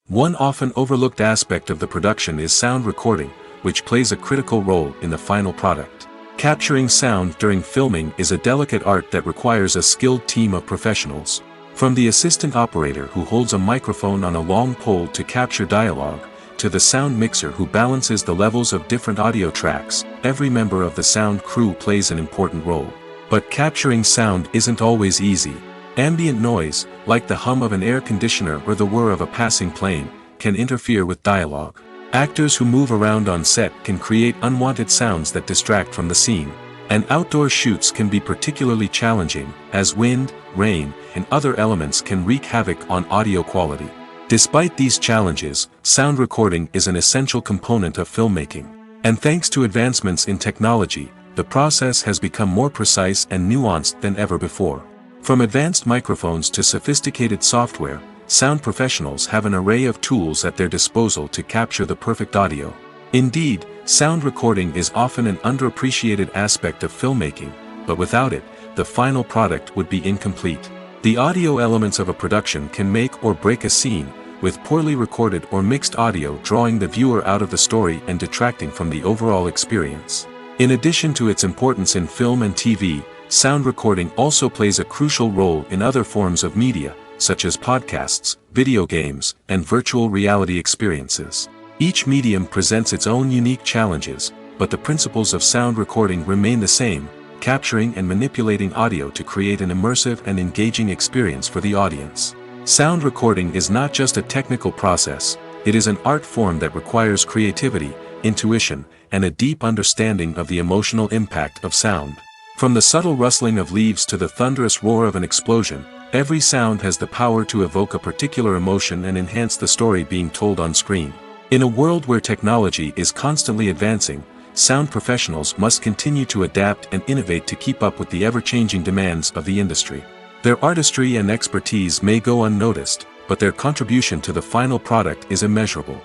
One often overlooked aspect of the production is sound recording, which plays a critical role in the final product. Capturing sound during filming is a delicate art that requires a skilled team of professionals. From the assistant operator who holds a microphone on a long pole to capture dialogue, to the sound mixer who balances the levels of different audio tracks, every member of the sound crew plays an important role. But capturing sound isn't always easy. Ambient noise, like the hum of an air conditioner or the whir of a passing plane, can interfere with dialogue. Actors who move around on set can create unwanted sounds that distract from the scene. And outdoor shoots can be particularly challenging, as wind, rain, and other elements can wreak havoc on audio quality. Despite these challenges, sound recording is an essential component of filmmaking. And thanks to advancements in technology, the process has become more precise and nuanced than ever before. From advanced microphones to sophisticated software, sound professionals have an array of tools at their disposal to capture the perfect audio. Indeed, sound recording is often an underappreciated aspect of filmmaking, but without it, the final product would be incomplete. The audio elements of a production can make or break a scene, with poorly recorded or mixed audio drawing the viewer out of the story and detracting from the overall experience. In addition to its importance in film and TV, sound recording also plays a crucial role in other forms of media, such as podcasts, video games, and virtual reality experiences. Each medium presents its own unique challenges, but the principles of sound recording remain the same, capturing and manipulating audio to create an immersive and engaging experience for the audience. Sound recording is not just a technical process, it is an art form that requires creativity, intuition, and a deep understanding of the emotional impact of sound. From the subtle rustling of leaves to the thunderous roar of an explosion, every sound has the power to evoke a particular emotion and enhance the story being told on screen. In a world where technology is constantly advancing, sound professionals must continue to adapt and innovate to keep up with the ever-changing demands of the industry. Their artistry and expertise may go unnoticed, but their contribution to the final product is immeasurable.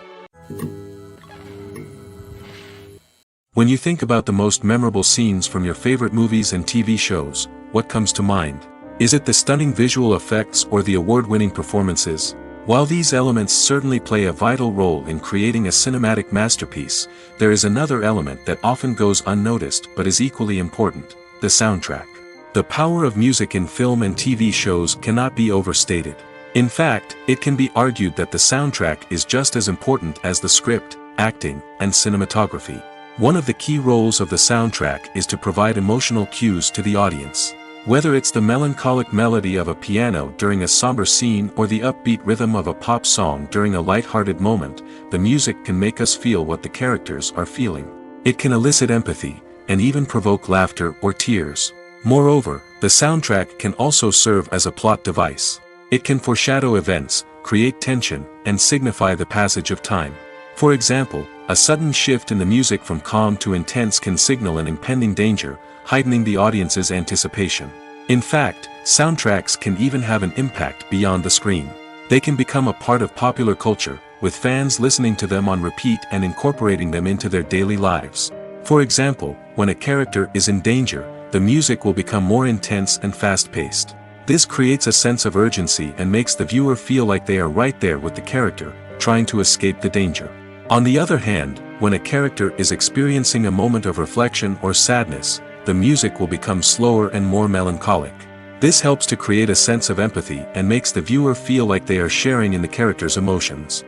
When you think about the most memorable scenes from your favorite movies and TV shows, what comes to mind? Is it the stunning visual effects or the award-winning performances? While these elements certainly play a vital role in creating a cinematic masterpiece, there is another element that often goes unnoticed but is equally important: the soundtrack. The power of music in film and TV shows cannot be overstated. In fact, it can be argued that the soundtrack is just as important as the script, acting, and cinematography. One of the key roles of the soundtrack is to provide emotional cues to the audience. Whether it's the melancholic melody of a piano during a somber scene or the upbeat rhythm of a pop song during a light-hearted moment, the music can make us feel what the characters are feeling. It can elicit empathy, and even provoke laughter or tears. Moreover, the soundtrack can also serve as a plot device. It can foreshadow events, create tension, and signify the passage of time. For example, a sudden shift in the music from calm to intense can signal an impending danger, heightening the audience's anticipation. In fact, soundtracks can even have an impact beyond the screen. They can become a part of popular culture, with fans listening to them on repeat and incorporating them into their daily lives. For example, when a character is in danger, the music will become more intense and fast-paced. This creates a sense of urgency and makes the viewer feel like they are right there with the character, trying to escape the danger. On the other hand, when a character is experiencing a moment of reflection or sadness, the music will become slower and more melancholic. This helps to create a sense of empathy and makes the viewer feel like they are sharing in the character's emotions.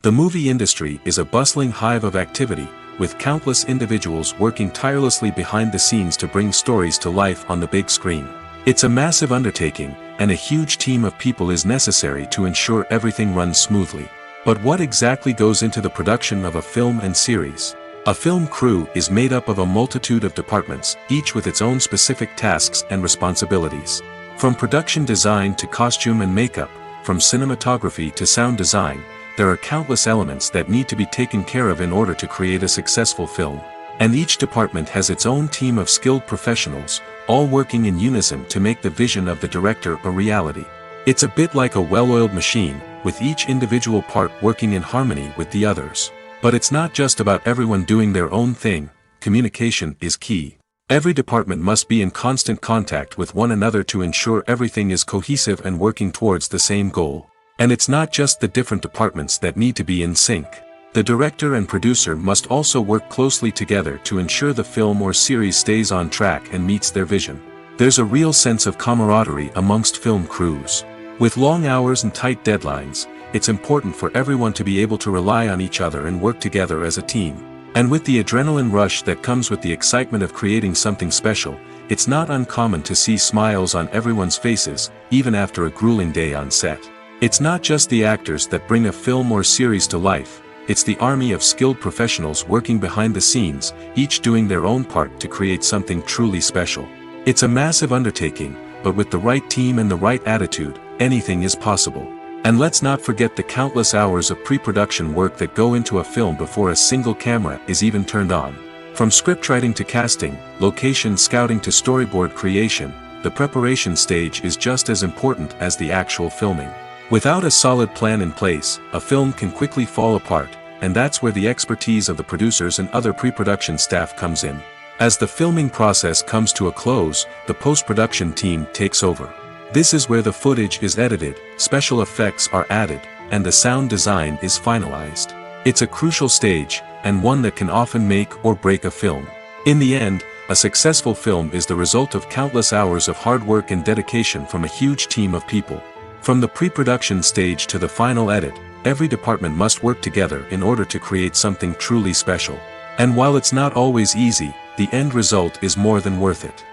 The movie industry is a bustling hive of activity, with countless individuals working tirelessly behind the scenes to bring stories to life on the big screen. It's a massive undertaking, and a huge team of people is necessary to ensure everything runs smoothly. But what exactly goes into the production of a film and series? A film crew is made up of a multitude of departments, each with its own specific tasks and responsibilities. From production design to costume and makeup, from cinematography to sound design, there are countless elements that need to be taken care of in order to create a successful film. And each department has its own team of skilled professionals, all working in unison to make the vision of the director a reality. It's a bit like a well-oiled machine, with each individual part working in harmony with the others. But it's not just about everyone doing their own thing. Communication is key. Every department must be in constant contact with one another to ensure everything is cohesive and working towards the same goal. And it's not just the different departments that need to be in sync. The director and producer must also work closely together to ensure the film or series stays on track and meets their vision. There's a real sense of camaraderie amongst film crews. With long hours and tight deadlines, it's important for everyone to be able to rely on each other and work together as a team. And with the adrenaline rush that comes with the excitement of creating something special, it's not uncommon to see smiles on everyone's faces, even after a grueling day on set. It's not just the actors that bring a film or series to life, it's the army of skilled professionals working behind the scenes, each doing their own part to create something truly special. It's a massive undertaking, but with the right team and the right attitude, anything is possible. And let's not forget the countless hours of pre-production work that go into a film before a single camera is even turned on. From scriptwriting to casting, location scouting to storyboard creation, the preparation stage is just as important as the actual filming. Without a solid plan in place, a film can quickly fall apart, and that's where the expertise of the producers and other pre-production staff comes in. As the filming process comes to a close, the post-production team takes over. This is where the footage is edited, special effects are added, and the sound design is finalized. It's a crucial stage, and one that can often make or break a film. In the end, a successful film is the result of countless hours of hard work and dedication from a huge team of people. From the pre-production stage to the final edit, every department must work together in order to create something truly special. And while it's not always easy, the end result is more than worth it.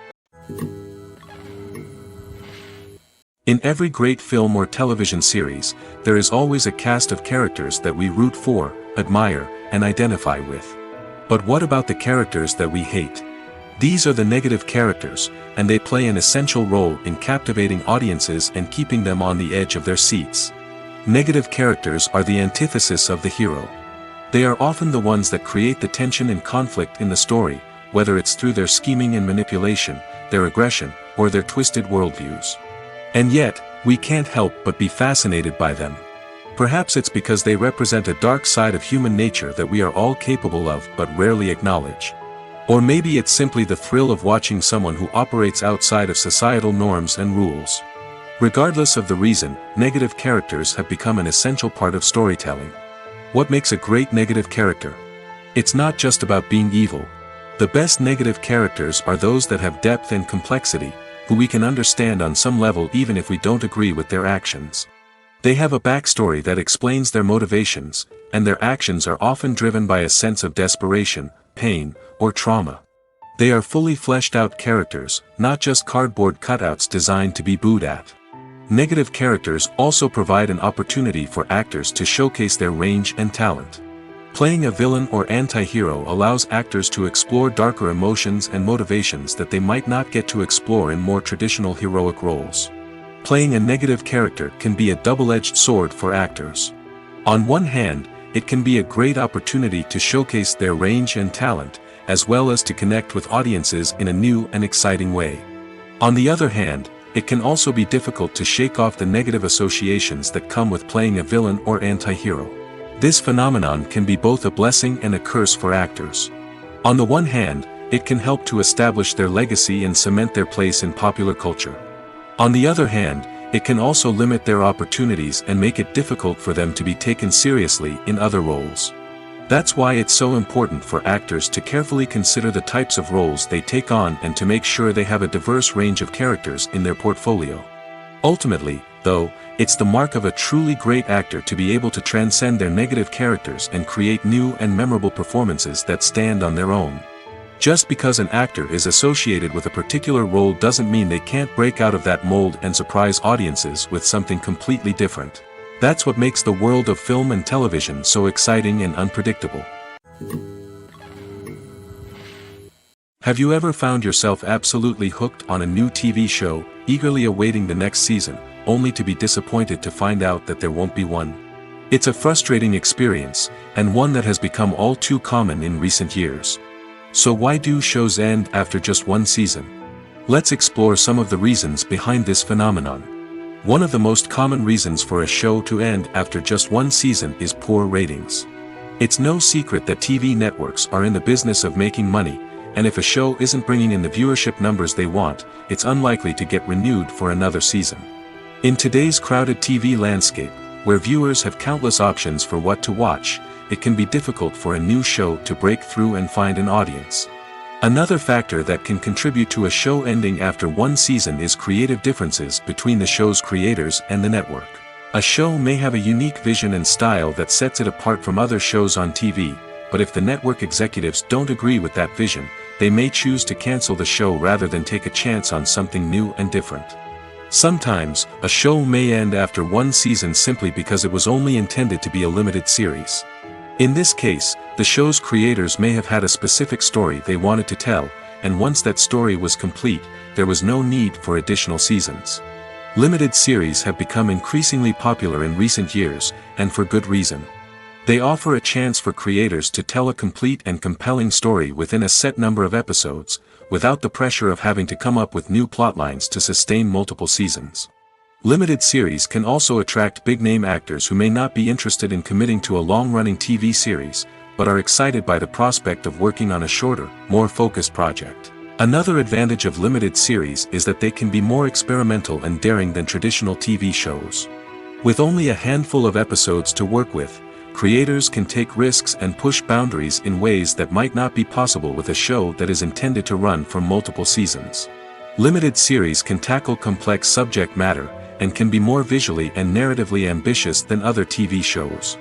In every great film or television series, there is always a cast of characters that we root for, admire, and identify with. But what about the characters that we hate? These are the negative characters, and they play an essential role in captivating audiences and keeping them on the edge of their seats. Negative characters are the antithesis of the hero. They are often the ones that create the tension and conflict in the story, whether it's through their scheming and manipulation, their aggression, or their twisted worldviews. And yet, we can't help but be fascinated by them. Perhaps it's because they represent a dark side of human nature that we are all capable of but rarely acknowledge. Or maybe it's simply the thrill of watching someone who operates outside of societal norms and rules. Regardless of the reason, negative characters have become an essential part of storytelling. What makes a great negative character? It's not just about being evil. The best negative characters are those that have depth and complexity, who we can understand on some level even if we don't agree with their actions. They have a backstory that explains their motivations, and their actions are often driven by a sense of desperation, pain, or trauma. They are fully fleshed out characters, not just cardboard cutouts designed to be booed at. Negative characters also provide an opportunity for actors to showcase their range and talent. Playing a villain or anti-hero allows actors to explore darker emotions and motivations that they might not get to explore in more traditional heroic roles. Playing a negative character can be a double-edged sword for actors. On one hand, it can be a great opportunity to showcase their range and talent, as well as to connect with audiences in a new and exciting way. On the other hand, it can also be difficult to shake off the negative associations that come with playing a villain or anti-hero. This phenomenon can be both a blessing and a curse for actors. On the one hand, it can help to establish their legacy and cement their place in popular culture. On the other hand, it can also limit their opportunities and make it difficult for them to be taken seriously in other roles. That's why it's so important for actors to carefully consider the types of roles they take on and to make sure they have a diverse range of characters in their portfolio. Ultimately, though, it's the mark of a truly great actor to be able to transcend their negative characters and create new and memorable performances that stand on their own. Just because an actor is associated with a particular role doesn't mean they can't break out of that mold and surprise audiences with something completely different. That's what makes the world of film and television so exciting and unpredictable. Have you ever found yourself absolutely hooked on a new TV show, eagerly awaiting the next season, only to be disappointed to find out that there won't be one? It's a frustrating experience, and one that has become all too common in recent years. So why do shows end after just one season? Let's explore some of the reasons behind this phenomenon. One of the most common reasons for a show to end after just one season is poor ratings. It's no secret that TV networks are in the business of making money, and if a show isn't bringing in the viewership numbers they want, it's unlikely to get renewed for another season. In today's crowded TV landscape, where viewers have countless options for what to watch, it can be difficult for a new show to break through and find an audience. Another factor that can contribute to a show ending after one season is creative differences between the show's creators and the network. A show may have a unique vision and style that sets it apart from other shows on TV, but if the network executives don't agree with that vision, they may choose to cancel the show rather than take a chance on something new and different. Sometimes, a show may end after one season simply because it was only intended to be a limited series. In this case, the show's creators may have had a specific story they wanted to tell, and once that story was complete, there was no need for additional seasons. Limited series have become increasingly popular in recent years, and for good reason. They offer a chance for creators to tell a complete and compelling story within a set number of episodes, without the pressure of having to come up with new plotlines to sustain multiple seasons. Limited series can also attract big-name actors who may not be interested in committing to a long-running TV series, but are excited by the prospect of working on a shorter, more focused project. Another advantage of limited series is that they can be more experimental and daring than traditional TV shows. With only a handful of episodes to work with, creators can take risks and push boundaries in ways that might not be possible with a show that is intended to run for multiple seasons. Limited series can tackle complex subject matter, and can be more visually and narratively ambitious than other TV shows.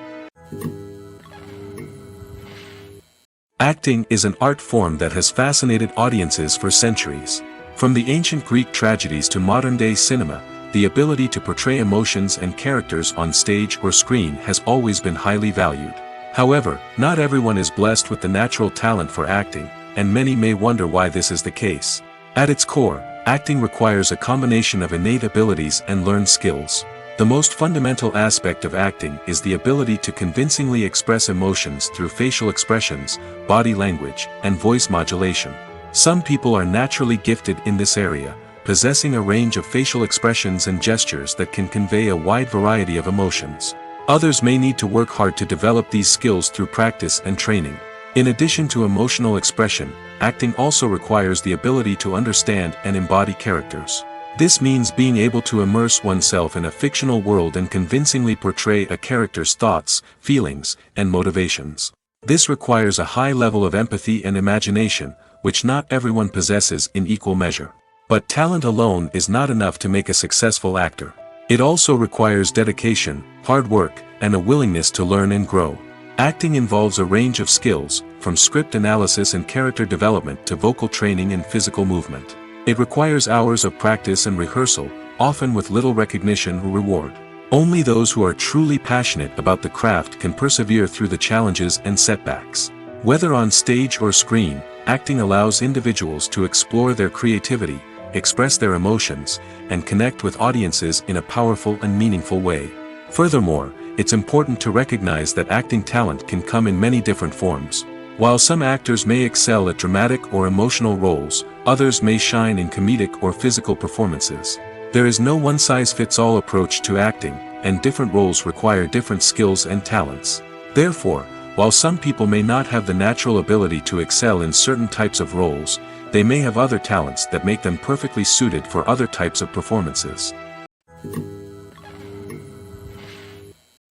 Acting is an art form that has fascinated audiences for centuries. From the ancient Greek tragedies to modern-day cinema, the ability to portray emotions and characters on stage or screen has always been highly valued. However, not everyone is blessed with the natural talent for acting, and many may wonder why this is the case. At its core, acting requires a combination of innate abilities and learned skills. The most fundamental aspect of acting is the ability to convincingly express emotions through facial expressions, body language, and voice modulation. Some people are naturally gifted in this area, possessing a range of facial expressions and gestures that can convey a wide variety of emotions. Others may need to work hard to develop these skills through practice and training. In addition to emotional expression, acting also requires the ability to understand and embody characters. This means being able to immerse oneself in a fictional world and convincingly portray a character's thoughts, feelings, and motivations. This requires a high level of empathy and imagination, which not everyone possesses in equal measure. But talent alone is not enough to make a successful actor. It also requires dedication, hard work, and a willingness to learn and grow. Acting involves a range of skills, from script analysis and character development to vocal training and physical movement. It requires hours of practice and rehearsal, often with little recognition or reward. Only those who are truly passionate about the craft can persevere through the challenges and setbacks. Whether on stage or screen, acting allows individuals to explore their creativity, express their emotions, and connect with audiences in a powerful and meaningful way. Furthermore, it's important to recognize that acting talent can come in many different forms. While some actors may excel at dramatic or emotional roles, others may shine in comedic or physical performances. There is no one-size-fits-all approach to acting, and different roles require different skills and talents. Therefore, while some people may not have the natural ability to excel in certain types of roles, they may have other talents that make them perfectly suited for other types of performances.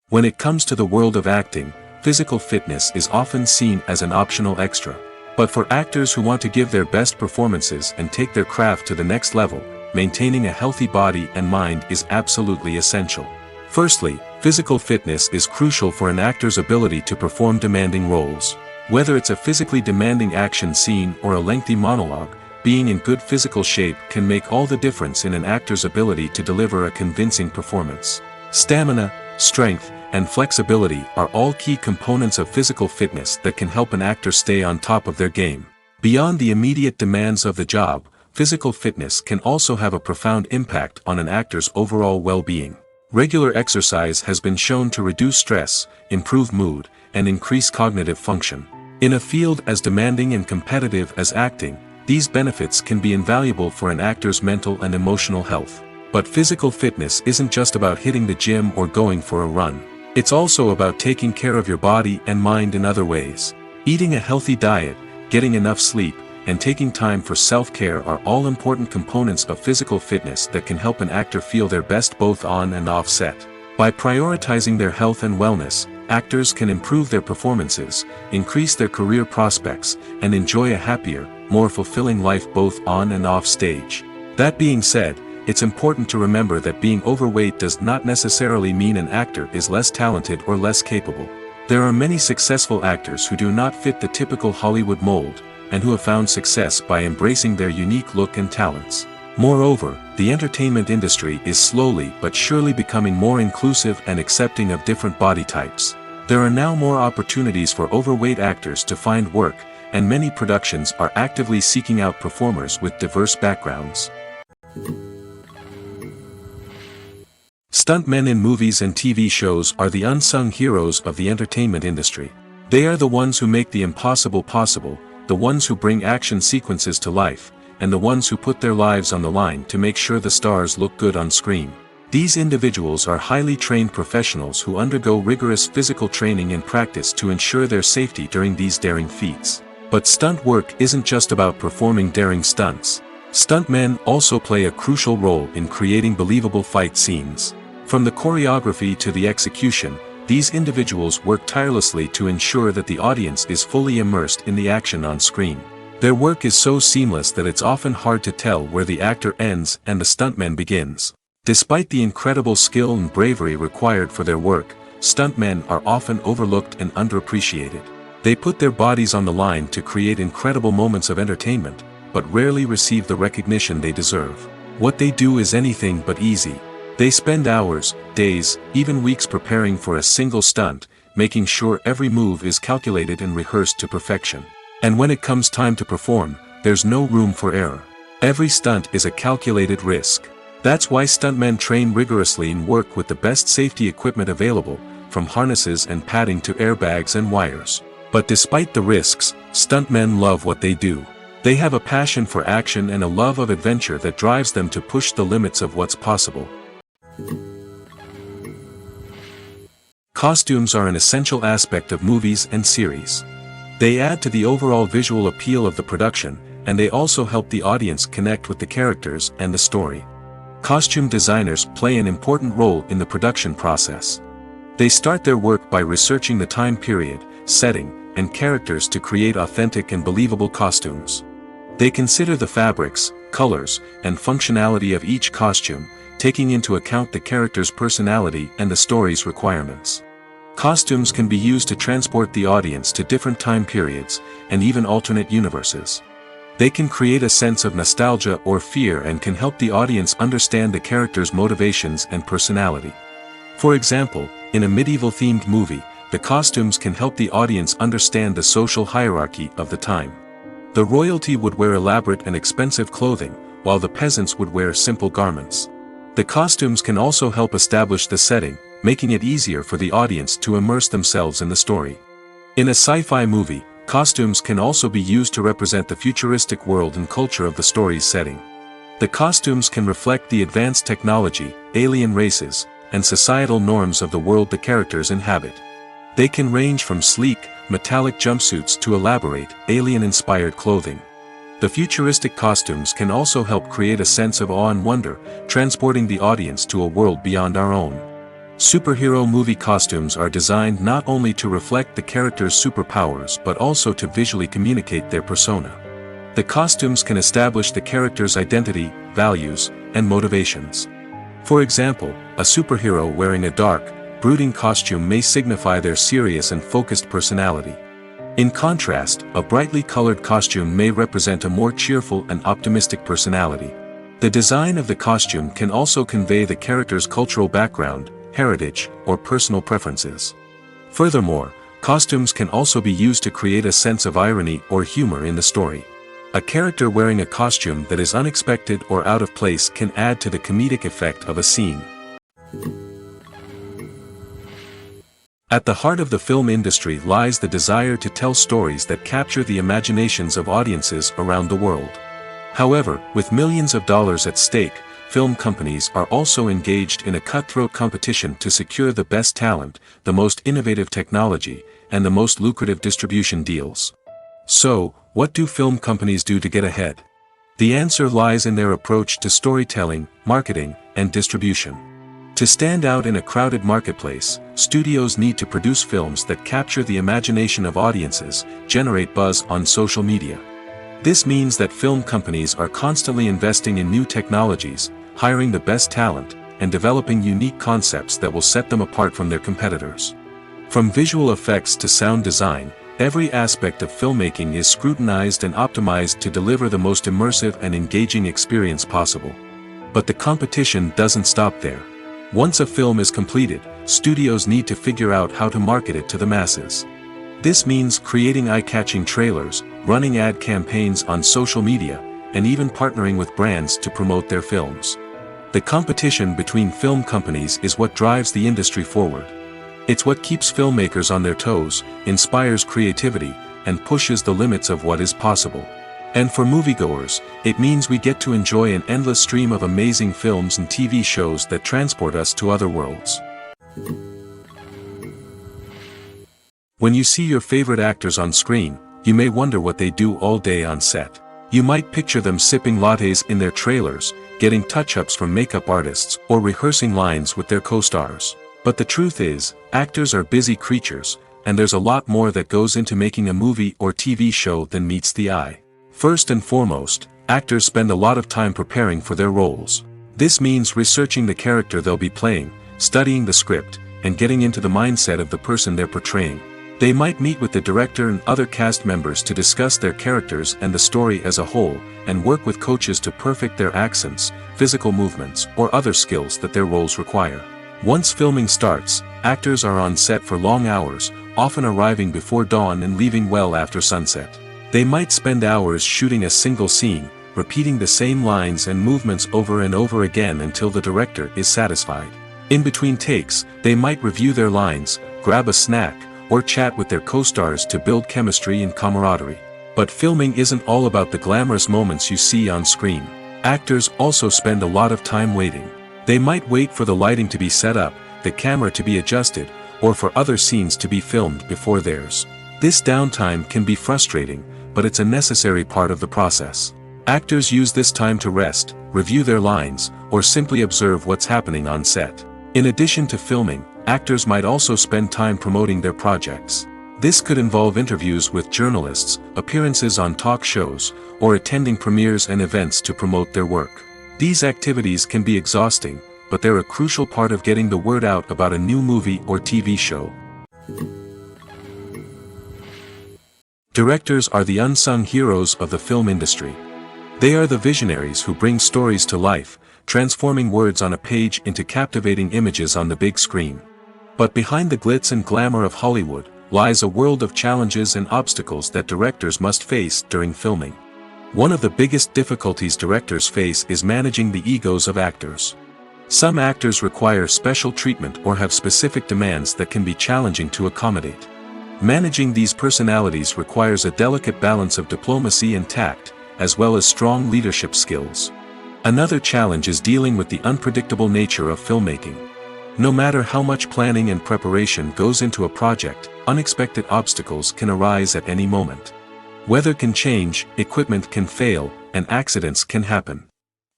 When it comes to the world of acting, physical fitness is often seen as an optional extra. But for actors who want to give their best performances and take their craft to the next level, maintaining a healthy body and mind is absolutely essential. Firstly, physical fitness is crucial for an actor's ability to perform demanding roles. Whether it's a physically demanding action scene or a lengthy monologue, being in good physical shape can make all the difference in an actor's ability to deliver a convincing performance. Stamina, strength, and flexibility are all key components of physical fitness that can help an actor stay on top of their game. Beyond the immediate demands of the job, physical fitness can also have a profound impact on an actor's overall well-being. Regular exercise has been shown to reduce stress, improve mood, and increase cognitive function. In a field as demanding and competitive as acting, these benefits can be invaluable for an actor's mental and emotional health. But physical fitness isn't just about hitting the gym or going for a run. It's also about taking care of your body and mind in other ways. Eating a healthy diet, getting enough sleep, and taking time for self-care are all important components of physical fitness that can help an actor feel their best both on and off set. By prioritizing their health and wellness, actors can improve their performances, increase their career prospects, and enjoy a happier, more fulfilling life both on and off stage. That being said, it's important to remember that being overweight does not necessarily mean an actor is less talented or less capable. There are many successful actors who do not fit the typical Hollywood mold, and who have found success by embracing their unique look and talents. Moreover, the entertainment industry is slowly but surely becoming more inclusive and accepting of different body types. There are now more opportunities for overweight actors to find work, and many productions are actively seeking out performers with diverse backgrounds. Stuntmen in movies and TV shows are the unsung heroes of the entertainment industry. They are the ones who make the impossible possible, the ones who bring action sequences to life, and the ones who put their lives on the line to make sure the stars look good on screen. These individuals are highly trained professionals who undergo rigorous physical training and practice to ensure their safety during these daring feats. But stunt work isn't just about performing daring stunts. Stuntmen also play a crucial role in creating believable fight scenes. From the choreography to the execution, these individuals work tirelessly to ensure that the audience is fully immersed in the action on screen. Their work is so seamless that it's often hard to tell where the actor ends and the stuntman begins. Despite the incredible skill and bravery required for their work, stuntmen are often overlooked and underappreciated. They put their bodies on the line to create incredible moments of entertainment, but rarely receive the recognition they deserve. What they do is anything but easy. They spend hours, days, even weeks preparing for a single stunt, making sure every move is calculated and rehearsed to perfection. And when it comes time to perform, there's no room for error. Every stunt is a calculated risk. That's why stuntmen train rigorously and work with the best safety equipment available, from harnesses and padding to airbags and wires. But despite the risks, stuntmen love what they do. They have a passion for action and a love of adventure that drives them to push the limits of what's possible. Costumes are an essential aspect of movies and series. They add to the overall visual appeal of the production, and they also help the audience connect with the characters and the story. Costume designers play an important role in the production process. They start their work by researching the time period, setting, and characters to create authentic and believable costumes. They consider the fabrics, colors, and functionality of each costume, taking into account the character's personality and the story's requirements. Costumes can be used to transport the audience to different time periods, and even alternate universes. They can create a sense of nostalgia or fear and can help the audience understand the character's motivations and personality. For example, in a medieval-themed movie, the costumes can help the audience understand the social hierarchy of the time. The royalty would wear elaborate and expensive clothing, while the peasants would wear simple garments. The costumes can also help establish the setting, making it easier for the audience to immerse themselves in the story. In a sci-fi movie, costumes can also be used to represent the futuristic world and culture of the story's setting. The costumes can reflect the advanced technology, alien races, and societal norms of the world the characters inhabit. They can range from sleek, metallic jumpsuits to elaborate, alien-inspired clothing. The futuristic costumes can also help create a sense of awe and wonder, transporting the audience to a world beyond our own. Superhero movie costumes are designed not only to reflect the character's superpowers but also to visually communicate their persona. The costumes can establish the character's identity, values, and motivations. For example, a superhero wearing a dark, brooding costume may signify their serious and focused personality. In contrast, a brightly colored costume may represent a more cheerful and optimistic personality. The design of the costume can also convey the character's cultural background, heritage, or personal preferences. Furthermore, Costumes can also be used to create a sense of irony or humor in the story. A character wearing a costume that is unexpected or out of place can add to the comedic effect of a scene. At the heart of the film industry lies the desire to tell stories that capture the imaginations of audiences around the world. However, with millions of dollars at stake, film companies are also engaged in a cutthroat competition to secure the best talent, the most innovative technology, and the most lucrative distribution deals. So, what do film companies do to get ahead? The answer lies in their approach to storytelling, marketing, and distribution. To stand out in a crowded marketplace, studios need to produce films that capture the imagination of audiences, generate buzz on social media. This means that film companies are constantly investing in new technologies, hiring the best talent, and developing unique concepts that will set them apart from their competitors. From visual effects to sound design, every aspect of filmmaking is scrutinized and optimized to deliver the most immersive and engaging experience possible. But the competition doesn't stop there. Once a film is completed, studios need to figure out how to market it to the masses. This means creating eye-catching trailers, running ad campaigns on social media, and even partnering with brands to promote their films. The competition between film companies is what drives the industry forward. It's what keeps filmmakers on their toes, inspires creativity, and pushes the limits of what is possible. And for moviegoers, it means we get to enjoy an endless stream of amazing films and TV shows that transport us to other worlds. When you see your favorite actors on screen, you may wonder what they do all day on set. You might picture them sipping lattes in their trailers, getting touch-ups from makeup artists, or rehearsing lines with their co-stars. But the truth is, actors are busy creatures, and there's a lot more that goes into making a movie or TV show than meets the eye. First and foremost, actors spend a lot of time preparing for their roles. This means researching the character they'll be playing, studying the script, and getting into the mindset of the person they're portraying. They might meet with the director and other cast members to discuss their characters and the story as a whole, and work with coaches to perfect their accents, physical movements, or other skills that their roles require. Once filming starts, actors are on set for long hours, often arriving before dawn and leaving well after sunset. They might spend hours shooting a single scene, repeating the same lines and movements over and over again until the director is satisfied. In between takes, they might review their lines, grab a snack, or chat with their co-stars to build chemistry and camaraderie. But filming isn't all about the glamorous moments you see on screen. Actors also spend a lot of time waiting. They might wait for the lighting to be set up, the camera to be adjusted, or for other scenes to be filmed before theirs. This downtime can be frustrating, but it's a necessary part of the process. Actors use this time to rest, review their lines, or simply observe what's happening on set. In addition to filming, actors might also spend time promoting their projects. This could involve interviews with journalists, appearances on talk shows, or attending premieres and events to promote their work. These activities can be exhausting, but they're a crucial part of getting the word out about a new movie or TV show. Directors are the unsung heroes of the film industry. They are the visionaries who bring stories to life, transforming words on a page into captivating images on the big screen. But behind the glitz and glamour of Hollywood, lies a world of challenges and obstacles that directors must face during filming. One of the biggest difficulties directors face is managing the egos of actors. Some actors require special treatment or have specific demands that can be challenging to accommodate. Managing these personalities requires a delicate balance of diplomacy and tact, as well as strong leadership skills. Another challenge is dealing with the unpredictable nature of filmmaking. No matter how much planning and preparation goes into a project, unexpected obstacles can arise at any moment. Weather can change, equipment can fail, and accidents can happen.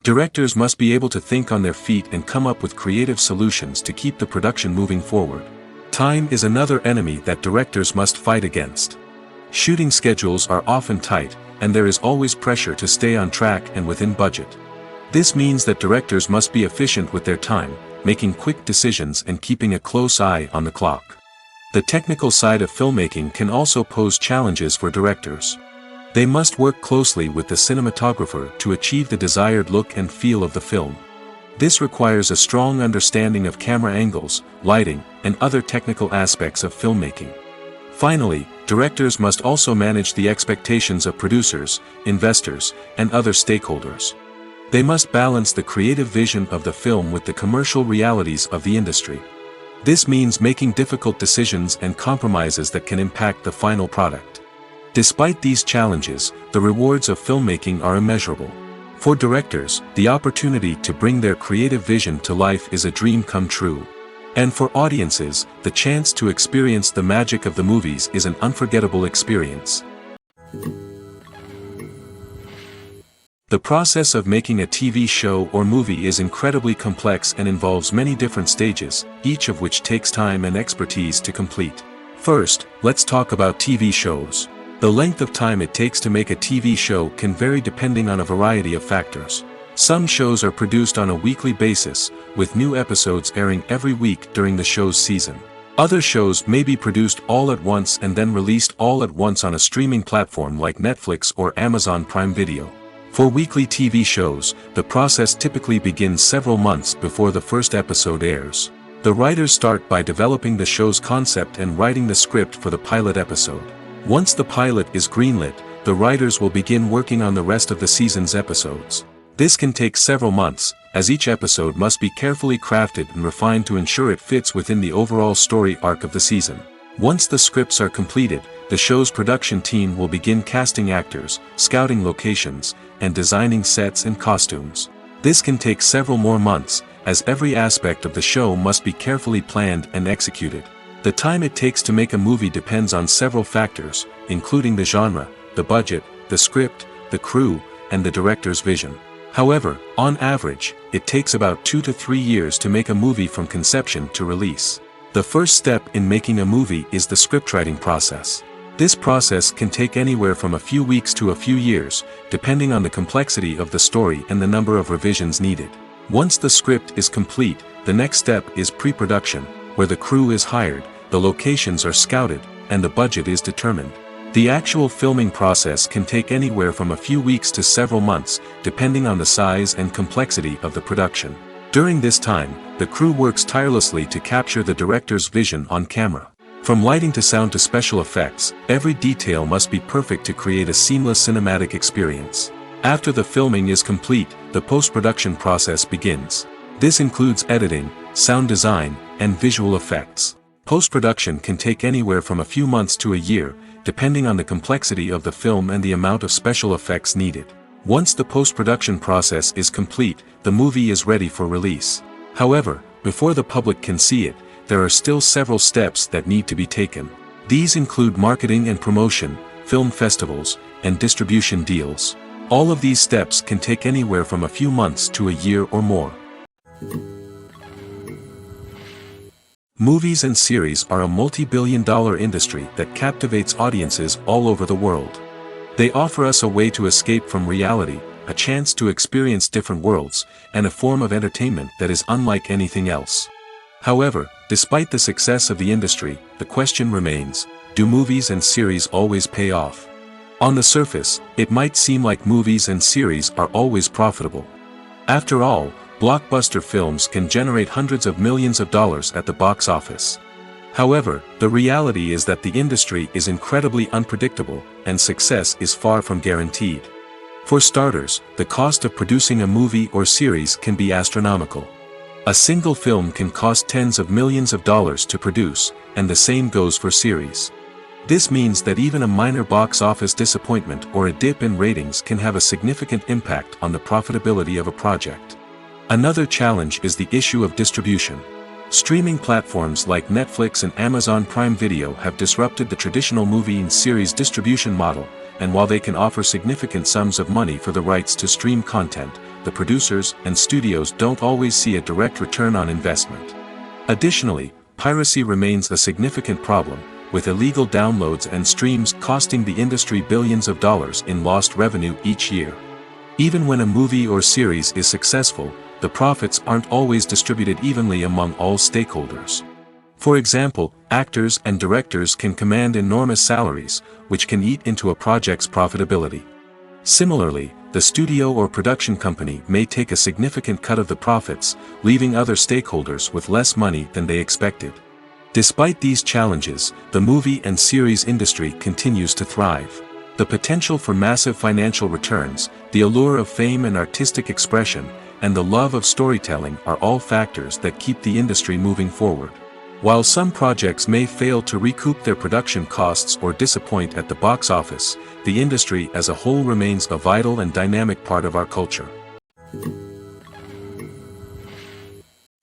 Directors must be able to think on their feet and come up with creative solutions to keep the production moving forward. Time is another enemy that directors must fight against. Shooting schedules are often tight, and there is always pressure to stay on track and within budget. This means that directors must be efficient with their time, making quick decisions and keeping a close eye on the clock. The technical side of filmmaking can also pose challenges for directors. They must work closely with the cinematographer to achieve the desired look and feel of the film. This requires a strong understanding of camera angles, lighting, and other technical aspects of filmmaking. Finally, directors must also manage the expectations of producers, investors, and other stakeholders. They must balance the creative vision of the film with the commercial realities of the industry. This means making difficult decisions and compromises that can impact the final product. Despite these challenges, the rewards of filmmaking are immeasurable. For directors, the opportunity to bring their creative vision to life is a dream come true. And for audiences, the chance to experience the magic of the movies is an unforgettable experience. The process of making a TV show or movie is incredibly complex and involves many different stages, each of which takes time and expertise to complete. First, let's talk about TV shows. The length of time it takes to make a TV show can vary depending on a variety of factors. Some shows are produced on a weekly basis, with new episodes airing every week during the show's season. Other shows may be produced all at once and then released all at once on a streaming platform like Netflix or Amazon Prime Video. For weekly TV shows, the process typically begins several months before the first episode airs. The writers start by developing the show's concept and writing the script for the pilot episode. Once the pilot is greenlit, the writers will begin working on the rest of the season's episodes. This can take several months, as each episode must be carefully crafted and refined to ensure it fits within the overall story arc of the season. Once the scripts are completed, the show's production team will begin casting actors, scouting locations, and designing sets and costumes. This can take several more months, as every aspect of the show must be carefully planned and executed. The time it takes to make a movie depends on several factors, including the genre, the budget, the script, the crew, and the director's vision. However, on average, it takes about 2 to 3 years to make a movie from conception to release. The first step in making a movie is the scriptwriting process. This process can take anywhere from a few weeks to a few years, depending on the complexity of the story and the number of revisions needed. Once the script is complete, the next step is pre-production, where the crew is hired, the locations are scouted, and the budget is determined. The actual filming process can take anywhere from a few weeks to several months, depending on the size and complexity of the production. During this time, the crew works tirelessly to capture the director's vision on camera. From lighting to sound to special effects, every detail must be perfect to create a seamless cinematic experience. After the filming is complete, the post-production process begins. This includes editing, sound design, and visual effects. Post-production can take anywhere from a few months to a year, depending on the complexity of the film and the amount of special effects needed. Once the post-production process is complete, the movie is ready for release. However, before the public can see it, there are still several steps that need to be taken. These include marketing and promotion, film festivals, and distribution deals. All of these steps can take anywhere from a few months to a year or more. Movies and series are a multi-billion-dollar industry that captivates audiences all over the world. They offer us a way to escape from reality, a chance to experience different worlds, and a form of entertainment that is unlike anything else. However, despite the success of the industry, the question remains, do movies and series always pay off? On the surface, it might seem like movies and series are always profitable. After all, blockbuster films can generate hundreds of millions of dollars at the box office. However, the reality is that the industry is incredibly unpredictable, and success is far from guaranteed. For starters, the cost of producing a movie or series can be astronomical. A single film can cost tens of millions of dollars to produce, and the same goes for series. This means that even a minor box office disappointment or a dip in ratings can have a significant impact on the profitability of a project. Another challenge is the issue of distribution. Streaming platforms like Netflix and Amazon Prime Video have disrupted the traditional movie and series distribution model, and while they can offer significant sums of money for the rights to stream content, the producers and studios don't always see a direct return on investment. Additionally, piracy remains a significant problem, with illegal downloads and streams costing the industry billions of dollars in lost revenue each year. Even when a movie or series is successful, the profits aren't always distributed evenly among all stakeholders. For example, actors and directors can command enormous salaries, which can eat into a project's profitability. Similarly, the studio or production company may take a significant cut of the profits, leaving other stakeholders with less money than they expected. Despite these challenges, the movie and series industry continues to thrive. The potential for massive financial returns, the allure of fame and artistic expression, and the love of storytelling are all factors that keep the industry moving forward. While some projects may fail to recoup their production costs or disappoint at the box office, the industry as a whole remains a vital and dynamic part of our culture.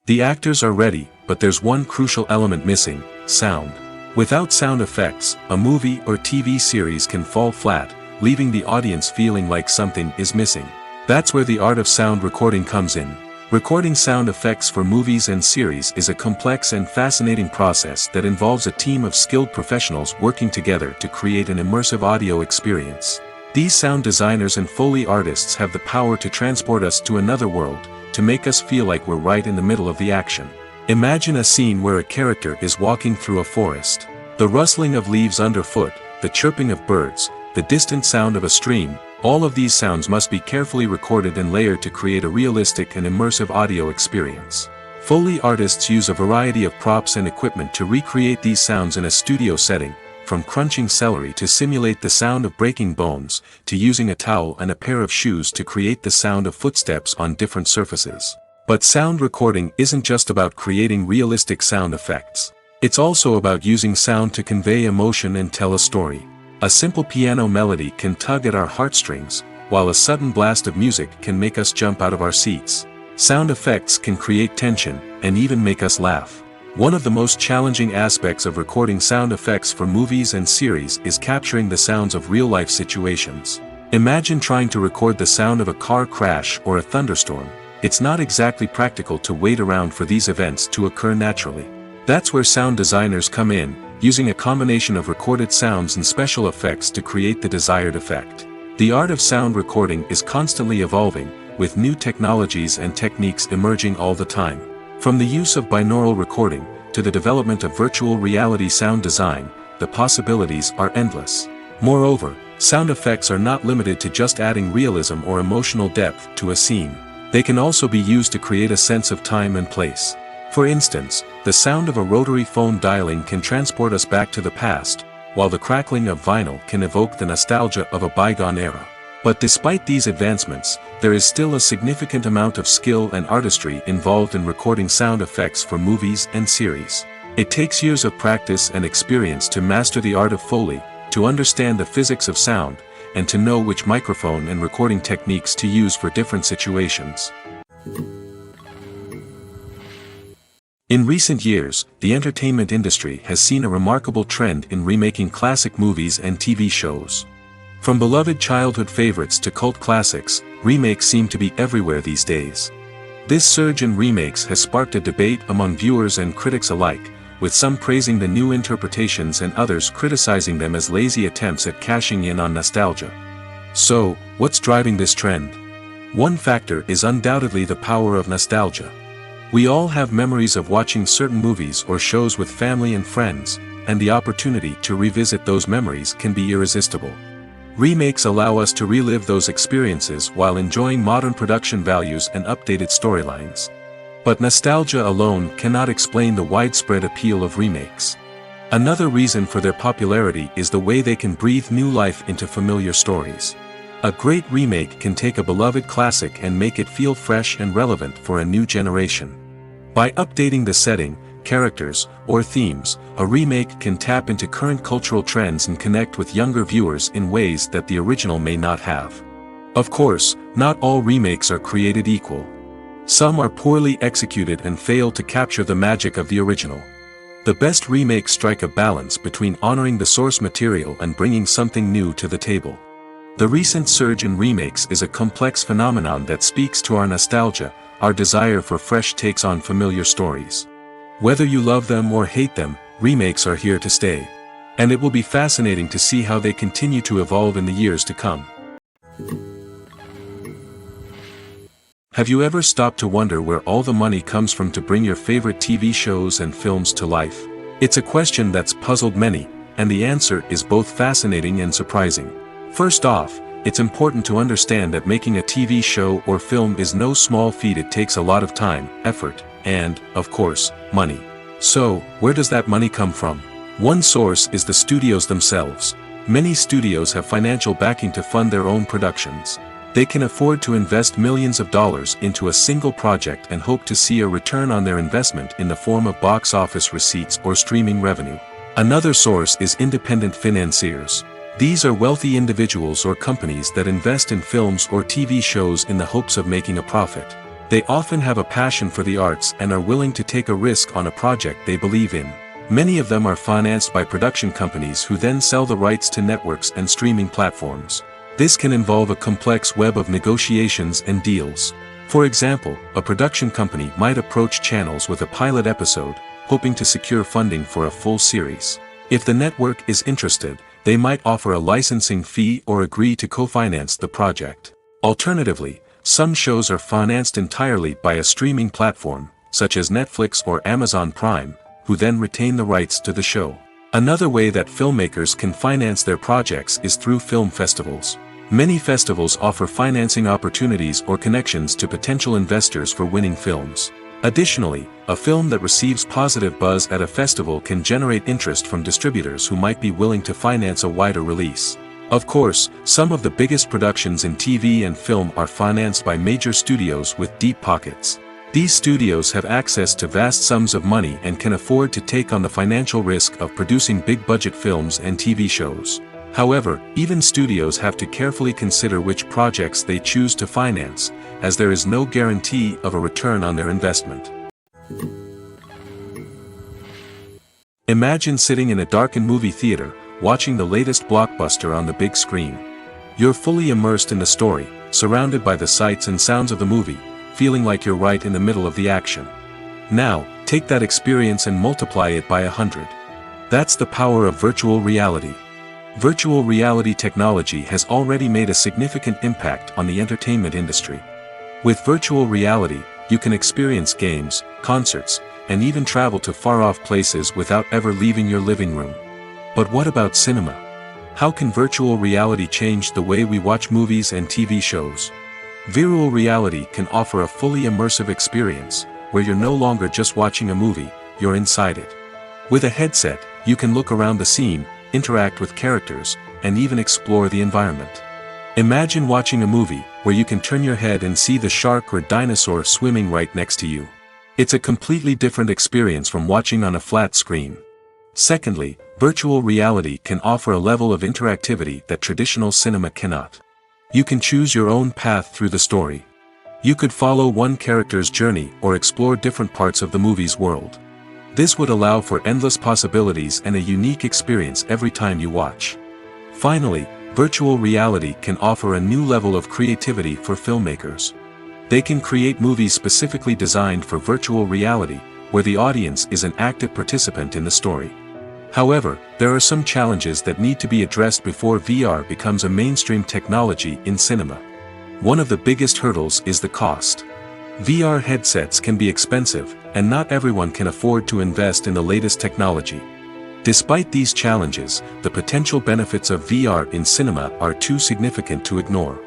The actors are ready, but there's one crucial element missing: sound. Without sound effects, a movie or TV series can fall flat, leaving the audience feeling like something is missing. That's where the art of sound recording comes in. Recording sound effects for movies and series is a complex and fascinating process that involves a team of skilled professionals working together to create an immersive audio experience. These sound designers and Foley artists have the power to transport us to another world, to make us feel like we're right in the middle of the action. Imagine a scene where a character is walking through a forest. The rustling of leaves underfoot, the chirping of birds, the distant sound of a stream, all of these sounds must be carefully recorded and layered to create a realistic and immersive audio experience. Foley artists use a variety of props and equipment to recreate these sounds in a studio setting, from crunching celery to simulate the sound of breaking bones, to using a towel and a pair of shoes to create the sound of footsteps on different surfaces. But sound recording isn't just about creating realistic sound effects. It's also about using sound to convey emotion and tell a story. A simple piano melody can tug at our heartstrings, while a sudden blast of music can make us jump out of our seats. Sound effects can create tension, and even make us laugh. One of the most challenging aspects of recording sound effects for movies and series is capturing the sounds of real-life situations. Imagine trying to record the sound of a car crash or a thunderstorm. It's not exactly practical to wait around for these events to occur naturally. That's where sound designers come in, using a combination of recorded sounds and special effects to create the desired effect. The art of sound recording is constantly evolving, with new technologies and techniques emerging all the time. From the use of binaural recording, to the development of virtual reality sound design, the possibilities are endless. Moreover, sound effects are not limited to just adding realism or emotional depth to a scene. They can also be used to create a sense of time and place. For instance, the sound of a rotary phone dialing can transport us back to the past, while the crackling of vinyl can evoke the nostalgia of a bygone era. But despite these advancements, there is still a significant amount of skill and artistry involved in recording sound effects for movies and series. It takes years of practice and experience to master the art of Foley, to understand the physics of sound, and to know which microphone and recording techniques to use for different situations. In recent years, the entertainment industry has seen a remarkable trend in remaking classic movies and TV shows. From beloved childhood favorites to cult classics, remakes seem to be everywhere these days. This surge in remakes has sparked a debate among viewers and critics alike, with some praising the new interpretations and others criticizing them as lazy attempts at cashing in on nostalgia. So, what's driving this trend? One factor is undoubtedly the power of nostalgia. We all have memories of watching certain movies or shows with family and friends, and the opportunity to revisit those memories can be irresistible. Remakes allow us to relive those experiences while enjoying modern production values and updated storylines. But nostalgia alone cannot explain the widespread appeal of remakes. Another reason for their popularity is the way they can breathe new life into familiar stories. A great remake can take a beloved classic and make it feel fresh and relevant for a new generation. By updating the setting, characters, or themes, a remake can tap into current cultural trends and connect with younger viewers in ways that the original may not have. Of course, not all remakes are created equal. Some are poorly executed and fail to capture the magic of the original. The best remakes strike a balance between honoring the source material and bringing something new to the table. The recent surge in remakes is a complex phenomenon that speaks to our nostalgia, our desire for fresh takes on familiar stories. Whether you love them or hate them, remakes are here to stay. And it will be fascinating to see how they continue to evolve in the years to come. Have you ever stopped to wonder where all the money comes from to bring your favorite TV shows and films to life? It's a question that's puzzled many, and the answer is both fascinating and surprising. First off, it's important to understand that making a TV show or film is no small feat. It takes a lot of time, effort, and, of course, money. So, where does that money come from? One source is the studios themselves. Many studios have financial backing to fund their own productions. They can afford to invest millions of dollars into a single project and hope to see a return on their investment in the form of box office receipts or streaming revenue. Another source is independent financiers. These are wealthy individuals or companies that invest in films or TV shows in the hopes of making a profit. They often have a passion for the arts and are willing to take a risk on a project they believe in. Many of them are financed by production companies who then sell the rights to networks and streaming platforms. This can involve a complex web of negotiations and deals. For example, a production company might approach channels with a pilot episode, hoping to secure funding for a full series. If the network is interested, they might offer a licensing fee or agree to co-finance the project. Alternatively, some shows are financed entirely by a streaming platform, such as Netflix or Amazon Prime, who then retain the rights to the show. Another way that filmmakers can finance their projects is through film festivals. Many festivals offer financing opportunities or connections to potential investors for winning films. Additionally, a film that receives positive buzz at a festival can generate interest from distributors who might be willing to finance a wider release. Of course, some of the biggest productions in TV and film are financed by major studios with deep pockets. These studios have access to vast sums of money and can afford to take on the financial risk of producing big-budget films and TV shows. However, even studios have to carefully consider which projects they choose to finance, as there is no guarantee of a return on their investment. Imagine sitting in a darkened movie theater, watching the latest blockbuster on the big screen. You're fully immersed in the story, surrounded by the sights and sounds of the movie, feeling like you're right in the middle of the action. Now, take that experience and multiply it by 100. That's the power of virtual reality. Virtual reality technology has already made a significant impact on the entertainment industry. With virtual reality, you can experience games, concerts, and even travel to far-off places without ever leaving your living room. But what about cinema? How can virtual reality change the way we watch movies and TV shows? Virtual reality can offer a fully immersive experience, where you're no longer just watching a movie, you're inside it. With a headset, you can look around the scene, interact with characters, and even explore the environment. Imagine watching a movie where you can turn your head and see the shark or dinosaur swimming right next to you. It's a completely different experience from watching on a flat screen. Secondly, virtual reality can offer a level of interactivity that traditional cinema cannot. You can choose your own path through the story. You could follow one character's journey or explore different parts of the movie's world. This would allow for endless possibilities and a unique experience every time you watch. Finally, virtual reality can offer a new level of creativity for filmmakers. They can create movies specifically designed for virtual reality, where the audience is an active participant in the story. However, there are some challenges that need to be addressed before VR becomes a mainstream technology in cinema. One of the biggest hurdles is the cost. VR headsets can be expensive, and not everyone can afford to invest in the latest technology. Despite these challenges, the potential benefits of VR in cinema are too significant to ignore.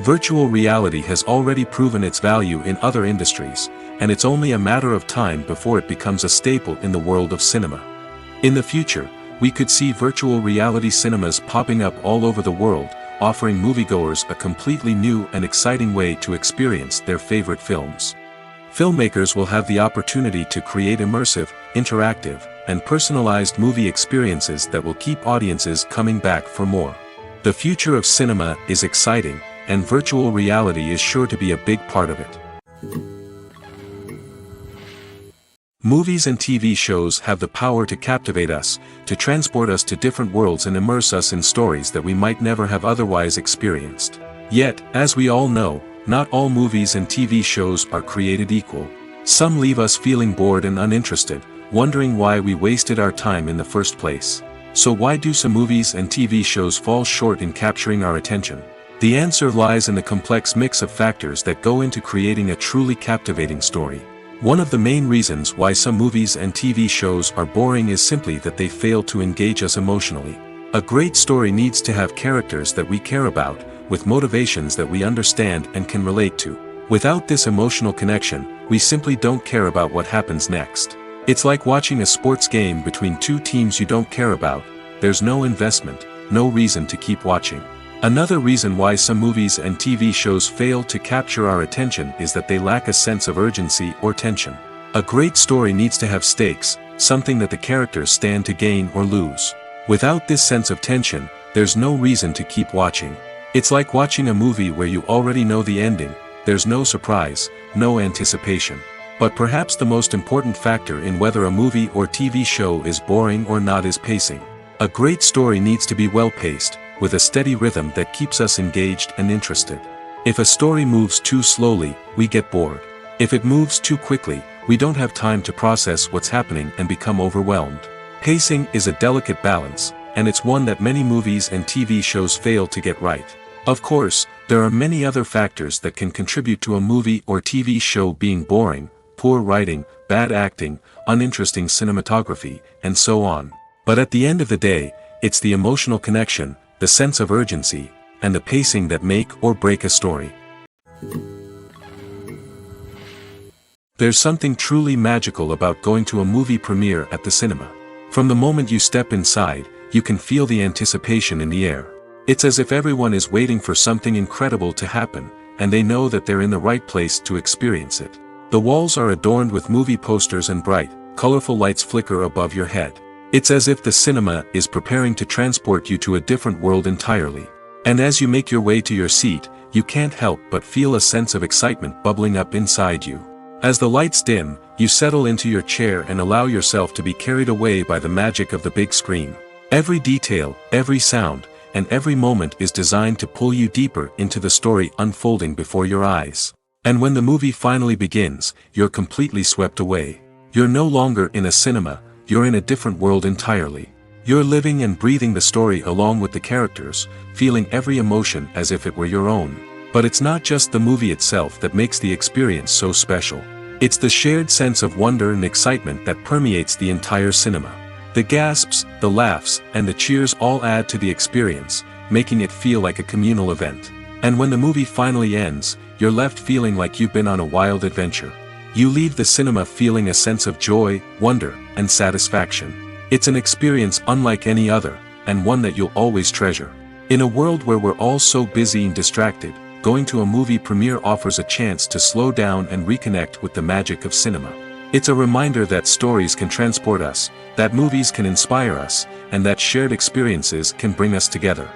Virtual reality has already proven its value in other industries, and it's only a matter of time before it becomes a staple in the world of cinema. In the future, we could see virtual reality cinemas popping up all over the world, offering moviegoers a completely new and exciting way to experience their favorite films. Filmmakers will have the opportunity to create immersive, interactive, and personalized movie experiences that will keep audiences coming back for more. The future of cinema is exciting, and virtual reality is sure to be a big part of it. Movies and TV shows have the power to captivate us, to transport us to different worlds and immerse us in stories that we might never have otherwise experienced. Yet, as we all know, not all movies and TV shows are created equal. Some leave us feeling bored and uninterested, wondering why we wasted our time in the first place. So why do some movies and TV shows fall short in capturing our attention? The answer lies in the complex mix of factors that go into creating a truly captivating story. One of the main reasons why some movies and TV shows are boring is simply that they fail to engage us emotionally. A great story needs to have characters that we care about, with motivations that we understand and can relate to. Without this emotional connection, we simply don't care about what happens next. It's like watching a sports game between two teams you don't care about. There's no investment, no reason to keep watching. Another reason why some movies and TV shows fail to capture our attention is that they lack a sense of urgency or tension. A great story needs to have stakes, something that the characters stand to gain or lose. Without this sense of tension, there's no reason to keep watching. It's like watching a movie where you already know the ending. There's no surprise, no anticipation. But perhaps the most important factor in whether a movie or TV show is boring or not is pacing. A great story needs to be well-paced, with a steady rhythm that keeps us engaged and interested. If a story moves too slowly, we get bored. If it moves too quickly, we don't have time to process what's happening and become overwhelmed. Pacing is a delicate balance, and it's one that many movies and TV shows fail to get right. Of course, there are many other factors that can contribute to a movie or TV show being boring: poor writing, bad acting, uninteresting cinematography, and so on. But at the end of the day, it's the emotional connection, the sense of urgency, and the pacing that make or break a story. There's something truly magical about going to a movie premiere at the cinema. From the moment you step inside, you can feel the anticipation in the air. It's as if everyone is waiting for something incredible to happen, and they know that they're in the right place to experience it. The walls are adorned with movie posters and bright, colorful lights flicker above your head. It's as if the cinema is preparing to transport you to a different world entirely. And as you make your way to your seat, you can't help but feel a sense of excitement bubbling up inside you. As the lights dim, you settle into your chair and allow yourself to be carried away by the magic of the big screen. Every detail, every sound, and every moment is designed to pull you deeper into the story unfolding before your eyes. And when the movie finally begins, you're completely swept away. You're no longer in a cinema, you're in a different world entirely. You're living and breathing the story along with the characters, feeling every emotion as if it were your own. But it's not just the movie itself that makes the experience so special. It's the shared sense of wonder and excitement that permeates the entire cinema. The gasps, the laughs, and the cheers all add to the experience, making it feel like a communal event. And when the movie finally ends, you're left feeling like you've been on a wild adventure. You leave the cinema feeling a sense of joy, wonder, and satisfaction. It's an experience unlike any other, and one that you'll always treasure. In a world where we're all so busy and distracted, going to a movie premiere offers a chance to slow down and reconnect with the magic of cinema. It's a reminder that stories can transport us, that movies can inspire us, and that shared experiences can bring us together.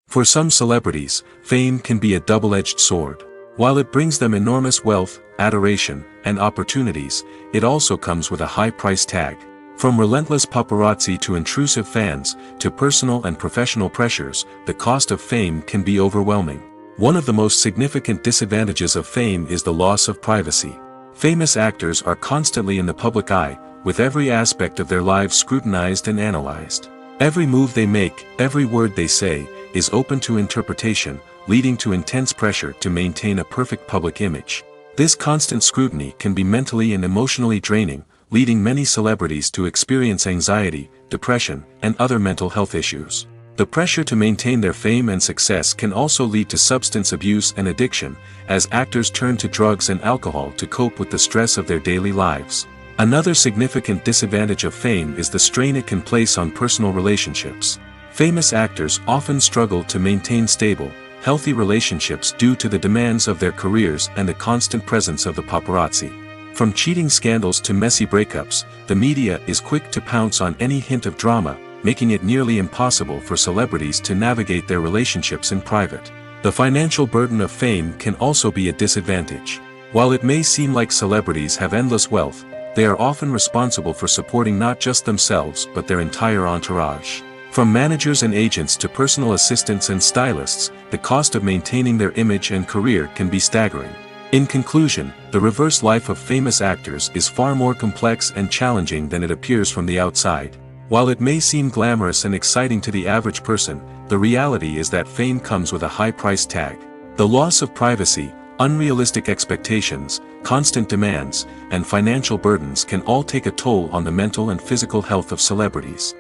For some celebrities, fame can be a double-edged sword. While it brings them enormous wealth, adoration, and opportunities, it also comes with a high price tag. From relentless paparazzi to intrusive fans, to personal and professional pressures, the cost of fame can be overwhelming. One of the most significant disadvantages of fame is the loss of privacy. Famous actors are constantly in the public eye, with every aspect of their lives scrutinized and analyzed. Every move they make, every word they say, is open to interpretation, leading to intense pressure to maintain a perfect public image. This constant scrutiny can be mentally and emotionally draining, leading many celebrities to experience anxiety, depression, and other mental health issues. The pressure to maintain their fame and success can also lead to substance abuse and addiction, as actors turn to drugs and alcohol to cope with the stress of their daily lives. Another significant disadvantage of fame is the strain it can place on personal relationships. Famous actors often struggle to maintain stable, healthy relationships due to the demands of their careers and the constant presence of the paparazzi. From cheating scandals to messy breakups, the media is quick to pounce on any hint of drama, making it nearly impossible for celebrities to navigate their relationships in private. The financial burden of fame can also be a disadvantage. While it may seem like celebrities have endless wealth, they are often responsible for supporting not just themselves but their entire entourage. From managers and agents to personal assistants and stylists, the cost of maintaining their image and career can be staggering. In conclusion, the reverse life of famous actors is far more complex and challenging than it appears from the outside. While it may seem glamorous and exciting to the average person, the reality is that fame comes with a high price tag. The loss of privacy, unrealistic expectations, constant demands, and financial burdens can all take a toll on the mental and physical health of celebrities.